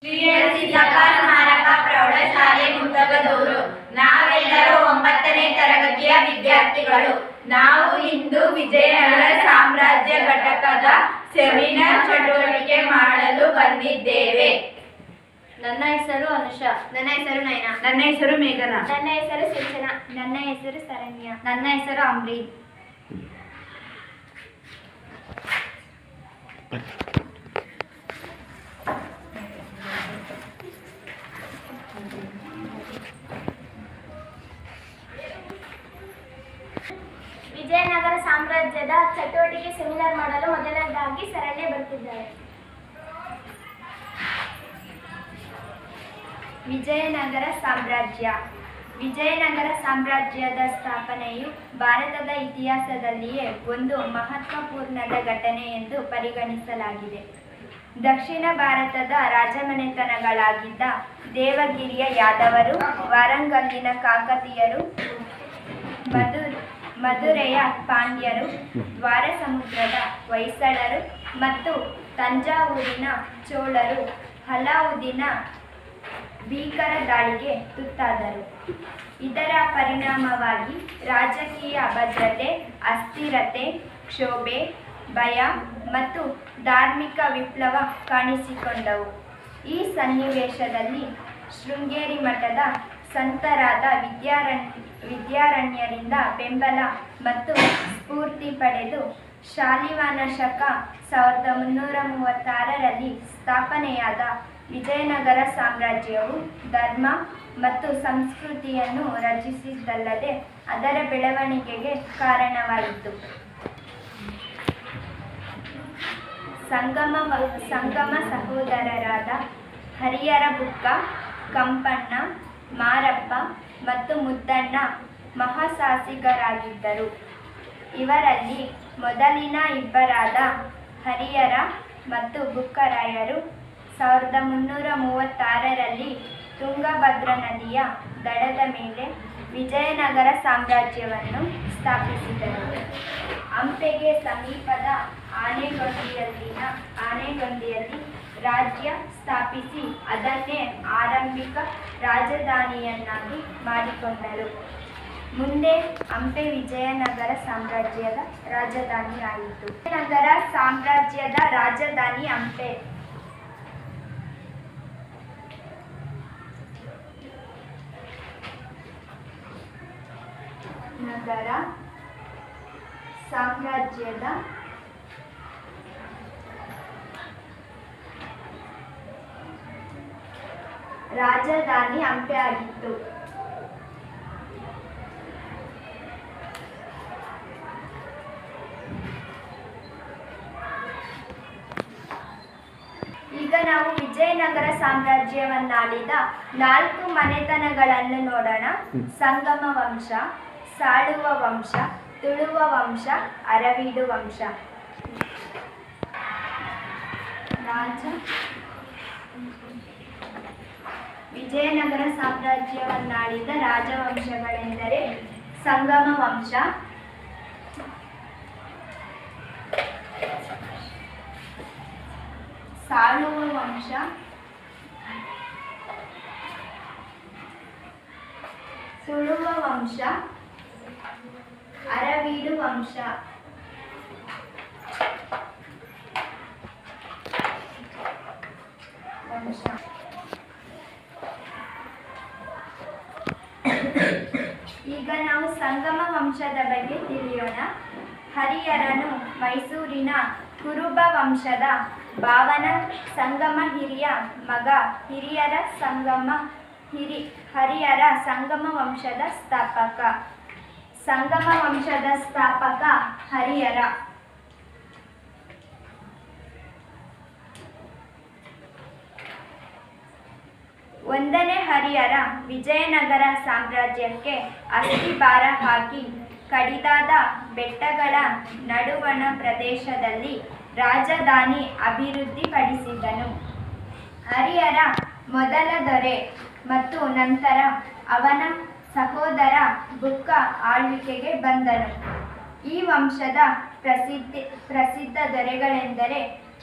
ಸಿದ್ದಪ್ಪ ಸ್ಮಾರಕ ಪ್ರೌಢಶಾಲೆ ಮುಂಡಗದೂರು. ನಾವೆಲ್ಲರೂ 9ನೇ ತರಗತಿಯ ವಿದ್ಯಾರ್ಥಿಗಳು. ನಾವು ಇಂದು ವಿಜಯನಗರ ಸಾಮ್ರಾಜ್ಯ ಘಟಕದ ಸೆಮಿನಾರ್ ಚಟುವಟಿಕೆ ಮಾಡಲು ಬಂದಿದ್ದೇವೆ. ನನ್ನ ಹೆಸರು ಅನುಷಾ. ನನ್ನ ಹೆಸರು ನಯನ. ನನ್ನ ಹೆಸರು ಮೇಘನಾ. ನನ್ನ ಹೆಸರು ಸಿಂಚನ. ನನ್ನ ಹೆಸರು ಶರಣ್ಯ. ನನ್ನ ಹೆಸರು ಅಮೃತ್. ವಿಜಯನಗರ ಸಾಮ್ರಾಜ್ಯದ ಚಟುವಟಿಕೆ ಸೆಮಿನಾರ್ ಮಾಡಲು ಮೊದಲನೇದಾಗಿ ಶರಣ್ಯ ಬರುತ್ತಿದ್ದಾರೆ. ವಿಜಯನಗರ ಸಾಮ್ರಾಜ್ಯ. ವಿಜಯನಗರ ಸಾಮ್ರಾಜ್ಯದ ಸ್ಥಾಪನೆಯು ಭಾರತದ ಇತಿಹಾಸದಲ್ಲಿಯೇ ಒಂದು ಮಹತ್ವಪೂರ್ಣದ ಘಟನೆ ಎಂದು ಪರಿಗಣಿಸಲಾಗಿದೆ. ದಕ್ಷಿಣ ಭಾರತದ ರಾಜಮನೆತನಗಳಾಗಿದ್ದ ದೇವಗಿರಿಯ ಯಾದವರು, ವಾರಂಗಲ್ಲಿನ ಕಾಕತೀಯರು, ಮಧುರೆಯ ಪಾಂಡ್ಯರು, ದ್ವಾರ ಸಮುದ್ರದ ಹೊಯ್ಸಳರು ಮತ್ತು ತಂಜಾವೂರಿನ ಚೋಳರು ಅಲಾವುದ್ದೀನ ಭೀಕರ ದಾಳಿಗೆ ತುತ್ತಾದರು. ಇದರ ಪರಿಣಾಮವಾಗಿ ರಾಜಕೀಯ ಅಭದ್ರತೆ, ಅಸ್ಥಿರತೆ, ಕ್ಷೋಭೆ, ಭಯ ಮತ್ತು ಧಾರ್ಮಿಕ ವಿಪ್ಲವ ಕಾಣಿಸಿಕೊಂಡವು. ಈ ಸನ್ನಿವೇಶದಲ್ಲಿ ಶೃಂಗೇರಿ ಮಠದ ಸಂತರಾದ ವಿದ್ಯಾರಣ್ಯರಿಂದ ಬೆಂಬಲ ಮತ್ತು ಸ್ಫೂರ್ತಿ ಪಡೆದು ಶಾಲಿವಾಹನ ಶಕ 1336ರಲ್ಲಿ ಸ್ಥಾಪನೆಯಾದ ವಿಜಯನಗರ ಸಾಮ್ರಾಜ್ಯವು ಧರ್ಮ ಮತ್ತು ಸಂಸ್ಕೃತಿಯನ್ನು ರಚಿಸಿದ್ದಲ್ಲದೆ ಅದರ ಬೆಳವಣಿಗೆಗೆ ಕಾರಣವಾಯಿತು. ಸಂಗಮ ಸಹೋದರರಾದ ಹರಿಹರ ಬುಕ್ಕ, ಕಂಪಣ್ಣ, ಮಾರಪ್ಪ ಮತ್ತು ಮುದ್ದಣ್ಣ ಮಹಾಸಾಹಸಿಗರಾಗಿದ್ದರು. ಇವರಲ್ಲಿ ಮೊದಲಿನ ಇಬ್ಬರಾದ ಹರಿಹರ ಮತ್ತು ಬುಕ್ಕರಾಯರು 1336ರಲ್ಲಿ ತುಂಗಭದ್ರಾ ನದಿಯ ದಡದ ಮೇಲೆ ವಿಜಯನಗರ ಸಾಮ್ರಾಜ್ಯವನ್ನು ಸ್ಥಾಪಿಸಿದರು. ಹಂಪೆಗೆ ಸಮೀಪದ ಆನೆಗೊಂದಿಯಲ್ಲಿ ರಾಜ್ಯ ಸ್ಥಾಪಿಸಿ ಅದನ್ನೇ ಆರಂಭಿಕ ರಾಜಧಾನಿಯನ್ನಾಗಿ ಮಾಡಿಕೊಂಡರು. ಮುಂದೆ ಹಂಪೆ ವಿಜಯನಗರ ಸಾಮ್ರಾಜ್ಯದ ರಾಜಧಾನಿ ಆಯಿತು. ವಿಜಯನಗರ ಸಾಮ್ರಾಜ್ಯದ ರಾಜಧಾನಿ ಹಂಪೆ. ನಗರ ಸಾಮ್ರಾಜ್ಯದ ರಾಜಧಾನಿ ಹಂಪೆ ಆಗಿತ್ತು. ಈಗ ನಾವು ವಿಜಯನಗರ ಸಾಮ್ರಾಜ್ಯವನ್ನಾಳಿದ 4 ಮನೆತನಗಳನ್ನು ನೋಡೋಣ. ಸಂಗಮ ವಂಶ, ಸಾಳುವ ವಂಶ, ತುಳುವ ವಂಶ, ಅರವೀಡು ವಂಶ. ವಿಜಯನಗರ ಸಾಮ್ರಾಜ್ಯವನ್ನಾಳಿದ ರಾಜವಂಶಗಳೆಂದರೆ ಸಂಗಮ ವಂಶ, ಸಾಳುವ ವಂಶ, ತುಳುವ ವಂಶ, ಅರವೀಡು ವಂಶ. ಈಗ ನಾವು ಸಂಗಮ ವಂಶದ ಬಗ್ಗೆ ತಿಳಿಯೋಣ. ಹರಿಹರನು ಮೈಸೂರಿನ ಕುರುಬ ವಂಶದ ಭಾವನ ಸಂಗಮ ಹಿರಿಯ ಮಗ. ಹರಿಹರ ಸಂಗಮ ವಂಶದ ಸ್ಥಾಪಕ. ಸಂಗಮ ವಂಶದ ಸ್ಥಾಪಕ ಹರಿಹರ. ಒಂದನೇ ಹರಿಹರ ವಿಜಯನಗರ ಸಾಮ್ರಾಜ್ಯಕ್ಕೆ ಅಸ್ಥಿಭಾರ ಹಾಕಿ ಕಡಿದಾದ ಬೆಟ್ಟಗಳ ನಡುವಣ ಪ್ರದೇಶದಲ್ಲಿ ರಾಜಧಾನಿ ಅಭಿವೃದ್ಧಿಪಡಿಸಿದನು. ಹರಿಹರ ಮೊದಲ ದೊರೆ ಮತ್ತು ನಂತರ ಅವನ ಸಹೋದರ ಬುಕ್ಕ ಆಳ್ವಿಕೆಗೆ ಬಂದನು. ಈ ವಂಶದ ಪ್ರಸಿದ್ಧ ದೊರೆಗಳೆಂದರೆ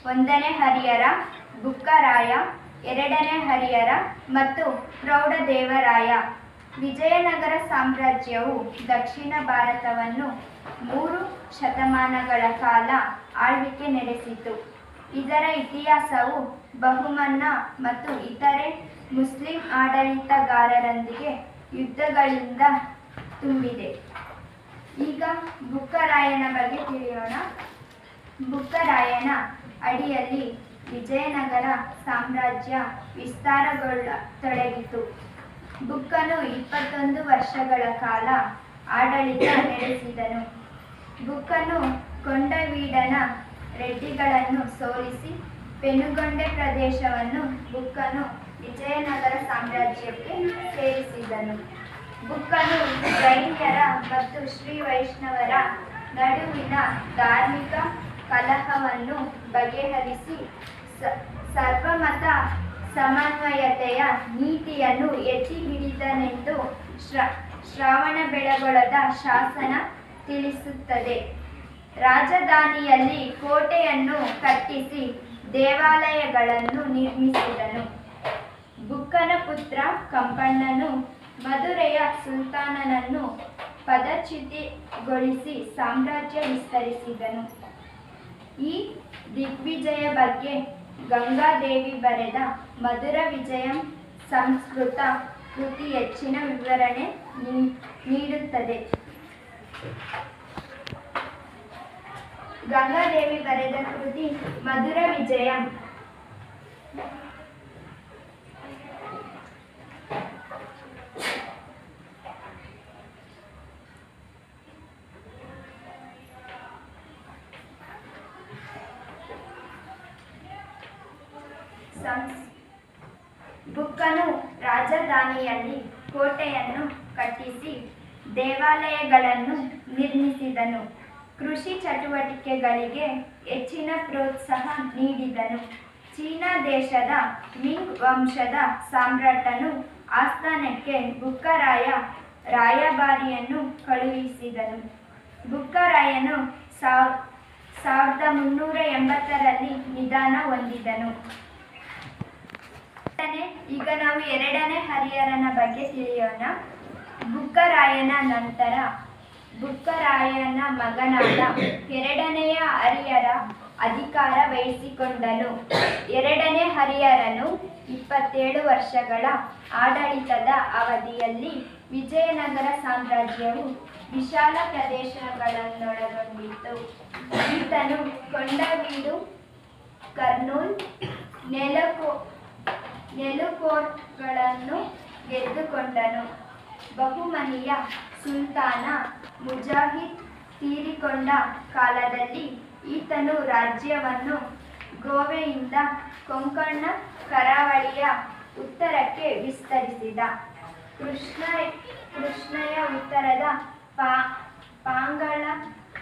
1ನೇ ಹರಿಹರ, ಬುಕ್ಕರಾಯ, ಎರಡನೇ ಹರಿಹರ ಮತ್ತು ಪ್ರೌಢದೇವರಾಯ. ವಿಜಯನಗರ ಸಾಮ್ರಾಜ್ಯವು ದಕ್ಷಿಣ ಭಾರತವನ್ನು 3 ಶತಮಾನಗಳ ಕಾಲ ಆಳ್ವಿಕೆ ನಡೆಸಿತು. ಇದರ ಇತಿಹಾಸವು ಬಹುಮನ್ನ ಮತ್ತು ಇತರೆ ಮುಸ್ಲಿಂ ಆಡಳಿತಗಾರರೊಂದಿಗೆ ಯುದ್ಧಗಳಿಂದ ತುಂಬಿದೆ. ಈಗ ಬುಕ್ಕರಾಯನ ಬಗ್ಗೆ ತಿಳಿಯೋಣ. ಬುಕ್ಕರಾಯನ ಅಡಿಯಲ್ಲಿ ವಿಜಯನಗರ ಸಾಮ್ರಾಜ್ಯ ವಿಸ್ತಾರಗೊಳ್ಳತೊಡಗಿತು. ಬುಕ್ಕನು 21 ವರ್ಷಗಳ ಕಾಲ ಆಡಳಿತ ನಡೆಸಿದನು. ಬುಕ್ಕನು ಕೊಂಡವೀಡನ ರೆಡ್ಡಿಗಳನ್ನು ಸೋಲಿಸಿ ಪೆನುಗೊಂಡೆ ಪ್ರದೇಶವನ್ನು ಬುಕ್ಕನು ವಿಜಯನಗರ ಸಾಮ್ರಾಜ್ಯಕ್ಕೆ ಸೇರಿಸಿದನು. ಬುಕ್ಕನು ಜೈನ್ಯರ ಮತ್ತು ಶ್ರೀ ವೈಷ್ಣವರ ನಡುವಿನ ಧಾರ್ಮಿಕ ಕಲಹವನ್ನು ಬಗೆಹರಿಸಿ ಸರ್ವಮತ ಸಮನ್ವಯತೆಯ ನೀತಿಯನ್ನು ಎತ್ತಿ ಹಿಡಿದನೆಂದು ಶ್ರವಣಬೆಳಗೊಳದ ಶಾಸನ ತಿಳಿಸುತ್ತದೆ. ರಾಜಧಾನಿಯಲ್ಲಿ ಕೋಟೆಯನ್ನು ಕಟ್ಟಿಸಿ ದೇವಾಲಯಗಳನ್ನು ನಿರ್ಮಿಸಿದನು. ಬುಕ್ಕನ ಪುತ್ರ ಕಂಪಣ್ಣನು ಮಧುರೆಯ ಸುಲ್ತಾನನನ್ನು ಪದಚ್ಯುತಿಗೊಳಿಸಿ ಸಾಮ್ರಾಜ್ಯ ವಿಸ್ತರಿಸಿದನು. ಈ ದಿಗ್ವಿಜಯ ಬಗ್ಗೆ ಗಂಗಾದೇವಿ ಬರೆದ ಮಧುರ ವಿಜಯಂ ಸಂಸ್ಕೃತ ಕೃತಿ ಹೆಚ್ಚಿನ ವಿವರಣೆ ನೀಡುತ್ತದೆ. ಗಂಗಾದೇವಿ ಬರೆದ ಕೃತಿ ಮಧುರ ವಿಜಯಂ. ಬುಕ್ಕನು ರಾಜಧಾನಿಯಲ್ಲಿ ಕೋಟೆಯನ್ನು ಕಟ್ಟಿಸಿ ದೇವಾಲಯಗಳನ್ನು ನಿರ್ಮಿಸಿದನು. ಕೃಷಿ ಚಟುವಟಿಕೆಗಳಿಗೆ ಹೆಚ್ಚಿನ ಪ್ರೋತ್ಸಾಹ ನೀಡಿದನು. ಚೀನಾ ದೇಶದ ಮಿಂಗ್ ವಂಶದ ಸಾಮ್ರಾಟನು ಆಸ್ಥಾನಕ್ಕೆ ಬುಕ್ಕರಾಯ ರಾಯಭಾರಿಯನ್ನು ಕಳುಹಿಸಿದನು. ಬುಕ್ಕರಾಯನು 1380ರಲ್ಲಿ ನಿಧನ ಹೊಂದಿದನು. ಈಗ ನಾವು ಎರಡನೇ ಹರಿಹರನ ಬಗ್ಗೆ ತಿಳಿಯೋಣ. ಬುಕ್ಕರಾಯನ ನಂತರ ಬುಕ್ಕರಾಯನ ಮಗನಾದ ಎರಡನೆಯ ಹರಿಹರ ಅಧಿಕಾರ ವಹಿಸಿಕೊಂಡನು. ಎರಡನೇ ಹರಿಹರನು 27 ವರ್ಷಗಳ ಆಡಳಿತದ ಅವಧಿಯಲ್ಲಿ ವಿಜಯನಗರ ಸಾಮ್ರಾಜ್ಯವು ವಿಶಾಲ ಪ್ರದೇಶಗಳನ್ನೊಳಗೊಂಡಿತ್ತು. ಈತನು ಕೊಂಡವೀಡು, ಕರ್ನೂಲ್, ನೆಲುಕೋಟ್ಗಳನ್ನು ಗೆದ್ದುಕೊಂಡನು. ಬಹುಮನಿಯ ಸುಲ್ತಾನ ಮುಜಾಹಿದ್ ತೀರಿಕೊಂಡ ಕಾಲದಲ್ಲಿ ಈತನು ರಾಜ್ಯವನ್ನು ಗೋವೆಯಿಂದ ಕೊಂಕಣ ಕರಾವಳಿಯ ಉತ್ತರಕ್ಕೆ ವಿಸ್ತರಿಸಿದ. ಕೃಷ್ಣಯ ಉತ್ತರದ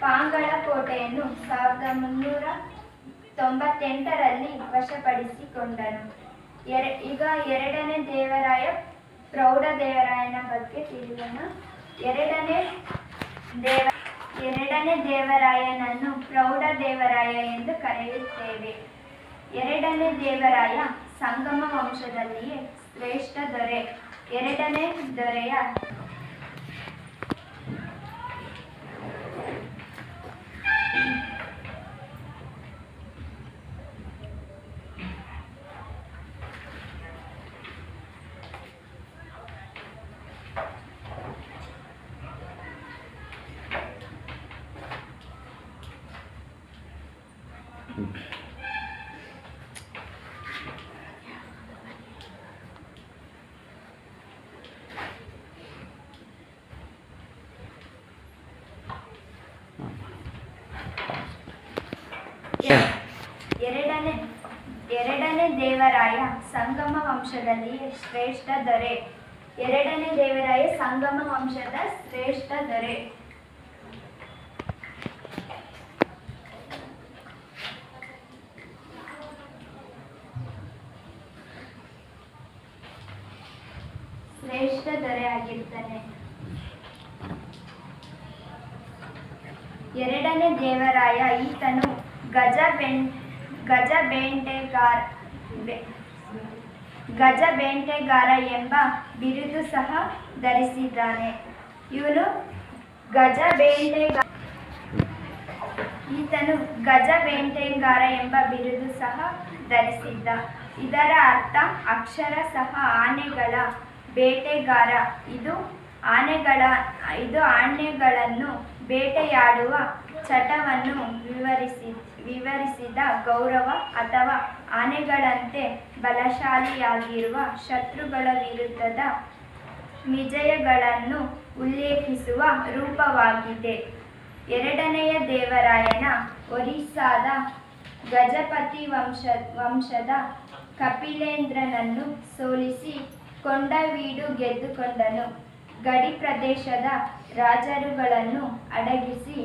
ಪಾಂಗಳ ಕೋಟೆಯನ್ನು 1398ರಲ್ಲಿ ವಶಪಡಿಸಿಕೊಂಡನು. ಈಗ ಎರಡನೇ ದೇವರಾಯ ಪ್ರೌಢದೇವರಾಯನ ಬಗ್ಗೆ ತಿಳಿಯೋಣ. ಎರಡನೇ ದೇವರಾಯನನ್ನು ಪ್ರೌಢದೇವರಾಯ ಎಂದು ಕರೆಯುತ್ತೇವೆ. ಎರಡನೇ ದೇವರಾಯ ಸಂಗಮ ವಂಶದಲ್ಲಿಯೇ ಶ್ರೇಷ್ಠ ದೊರೆ. ಎರಡನೇ ದೊರೆಯ ಎರಡನೇ ದೇವರಾಯ ಸಂಗಮ ವಂಶದಲ್ಲಿಯೇ ಶ್ರೇಷ್ಠ ದೊರೆ. ಎರಡನೇ ದೇವರಾಯ ಸಂಗಮ ವಂಶದ ಶ್ರೇಷ್ಠ ದೊರೆ. ಶ್ರೇಷ್ಠ ದೊರೆ ಆಗಿರ್ತಾನೆ. ಎರಡನೇ ದೇವರಾಯ ಈತನು ಗಜ ಬೇಟೆಗಾರ ಎಂಬ ಬಿರುದು ಸಹ ಧರಿಸಿದ್ದಾನೆ. ಈತನು ಗಜ ಬೇಟೆಗಾರ ಎಂಬ ಬಿರುದು ಸಹ ಧರಿಸಿದ್ದ. ಇದರ ಅರ್ಥ ಅಕ್ಷರಶಃ ಆನೆಗಳ ಬೇಟೆಗಾರ. ಇದು ಆನೆಗಳನ್ನು ಬೇಟೆಯಾಡುವ ಚಟವನ್ನು ವಿವರಿಸಿದ ಗೌರವ ಅಥವಾ ಆನೆಗಳಂತೆ ಬಲಶಾಲಿಯಾಗಿರುವ ಶತ್ರುಗಳ ವಿರುದ್ಧದ ವಿಜಯಗಳನ್ನು ಉಲ್ಲೇಖಿಸುವ ರೂಪವಾಗಿದೆ. ಎರಡನೆಯ ದೇವರಾಯನ ಒರಿಸ್ಸಾದ ಗಜಪತಿ ವಂಶದ ಕಪಿಲೇಂದ್ರನನ್ನು ಸೋಲಿಸಿ ಕೊಂಡವೀಡು ಗೆದ್ದುಕೊಂಡನು. ಗಡಿ ಪ್ರದೇಶದ ರಾಜರುಗಳನ್ನು ಅಡಗಿಸಿ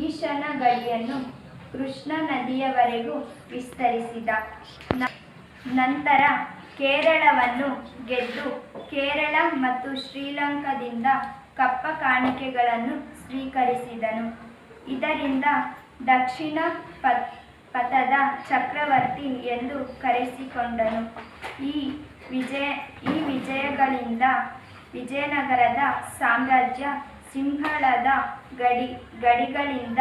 ಈಶಾನ ಗಡಿಯನ್ನು ಕೃಷ್ಣ ನದಿಯವರೆಗೂ ವಿಸ್ತರಿಸಿದ. ನಂತರ ಕೇರಳವನ್ನು ಗೆದ್ದು ಕೇರಳ ಮತ್ತು ಶ್ರೀಲಂಕಾದಿಂದ ಕಪ್ಪ ಕಾಣಿಕೆಗಳನ್ನು ಸ್ವೀಕರಿಸಿದನು. ಇದರಿಂದ ದಕ್ಷಿಣ ಪಥದ ಚಕ್ರವರ್ತಿ ಎಂದು ಕರೆಸಿಕೊಂಡನು. ಈ ವಿಜಯಗಳಿಂದ ವಿಜಯನಗರದ ಸಾಮ್ರಾಜ್ಯ ಸಿಂಹಳದ ಗಡಿಗಳಿಂದ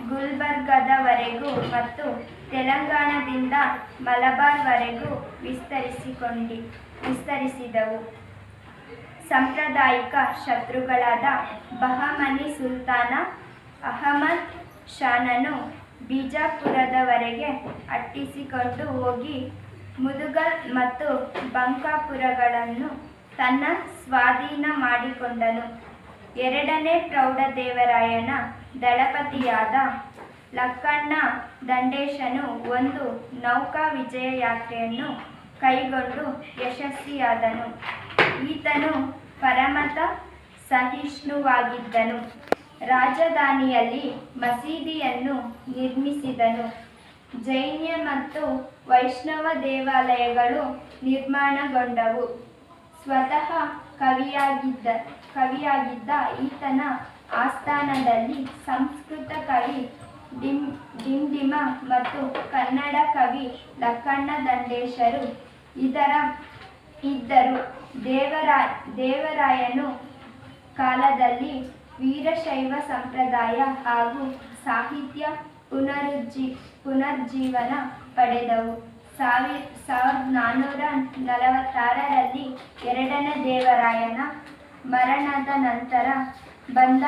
ಗುಲ್ಬರ್ಗದವರೆಗೂ ಮತ್ತು ತೆಲಂಗಾಣದಿಂದ ಮಲಬಾರ್ವರೆಗೂ ವಿಸ್ತರಿಸಿದವು. ಸಾಂಪ್ರದಾಯಿಕ ಶತ್ರುಗಳಾದ ಬಹಮನಿ ಸುಲ್ತಾನ ಅಹಮದ್ ಶಾನನು ಬಿಜಾಪುರದವರೆಗೆ ಅಟ್ಟಿಸಿಕೊಂಡು ಹೋಗಿ ಮುದುಗಲ್ ಮತ್ತು ಬಂಕಾಪುರಗಳನ್ನು ತನ್ನ ಸ್ವಾಧೀನ ಮಾಡಿಕೊಂಡನು. ಎರಡನೇ ಪ್ರೌಢದೇವರಾಯನ ದಳಪತಿಯಾದ ಲಕ್ಕಣ್ಣ ದಂಡೇಶನು ಒಂದು ನೌಕಾ ವಿಜಯ ಯಾತ್ರೆಯನ್ನು ಕೈಗೊಂಡು ಯಶಸ್ವಿಯಾದನು. ಈತನು ಪರಮತ ಸಹಿಷ್ಣುವಾಗಿದ್ದನು. ರಾಜಧಾನಿಯಲ್ಲಿ ಮಸೀದಿಯನ್ನು ನಿರ್ಮಿಸಿದನು. ಜೈನ ಮತ್ತು ವೈಷ್ಣವ ದೇವಾಲಯಗಳು ನಿರ್ಮಾಣಗೊಂಡವು. ಸ್ವತಃ ಕವಿಯಾಗಿದ್ದ ಈತನ ಆಸ್ಥಾನದಲ್ಲಿ ಸಂಸ್ಕೃತ ಕವಿ ಡಿಂಡಿಮ ಮತ್ತು ಕನ್ನಡ ಕವಿ ಲಕ್ಕಣ್ಣ ದಂಡೇಶರು ಇದ್ದರು. ದೇವರಾಯನು ಕಾಲದಲ್ಲಿ ವೀರಶೈವ ಸಂಪ್ರದಾಯ ಹಾಗೂ ಸಾಹಿತ್ಯ ಪುನರ್ಜೀವನ ಪಡೆದವು. 1446ರಲ್ಲಿ ಎರಡನೇ ದೇವರಾಯನ ಮರಣದ ನಂತರ ಬಂದ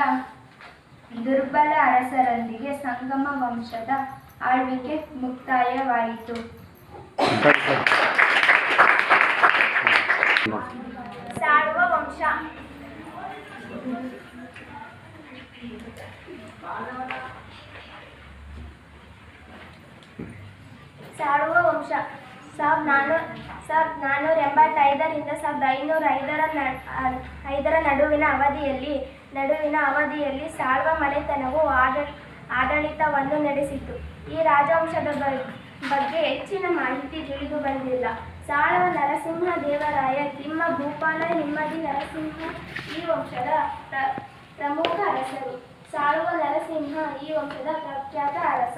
ದುರ್ಬಲ ಅರಸರೊಂದಿಗೆ ಸಂಗಮ ವಂಶದ ಆಳ್ವಿಕೆ ಮುಕ್ತಾಯವಾಯಿತು. ಸಾಳುವ ವಂಶ. ಸಾಳುವ ವಂಶ 1485ರಿಂದ 1505ರ ನಡುವಿನ ಅವಧಿಯಲ್ಲಿ ಸಾಳ್ವ ಮನೆತನವು ಆಡಳಿತವನ್ನು ನಡೆಸಿತು. ಈ ರಾಜವಂಶದ ಬಗ್ಗೆ ಹೆಚ್ಚಿನ ಮಾಹಿತಿ ತಿಳಿದು ಬಂದಿಲ್ಲ. ಸಾಳುವ ನರಸಿಂಹ ದೇವರಾಯ ತಿಮ್ಮ ಭೂಪಾಲ ಹಿಮ್ಮಡಿ ನರಸಿಂಹ ಈ ವಂಶದ ಪ್ರಮುಖ ಅರಸರು. ಸಾಳುವ ನರಸಿಂಹ ಈ ವಂಶದ ಪ್ರಖ್ಯಾತ ಅರಸ.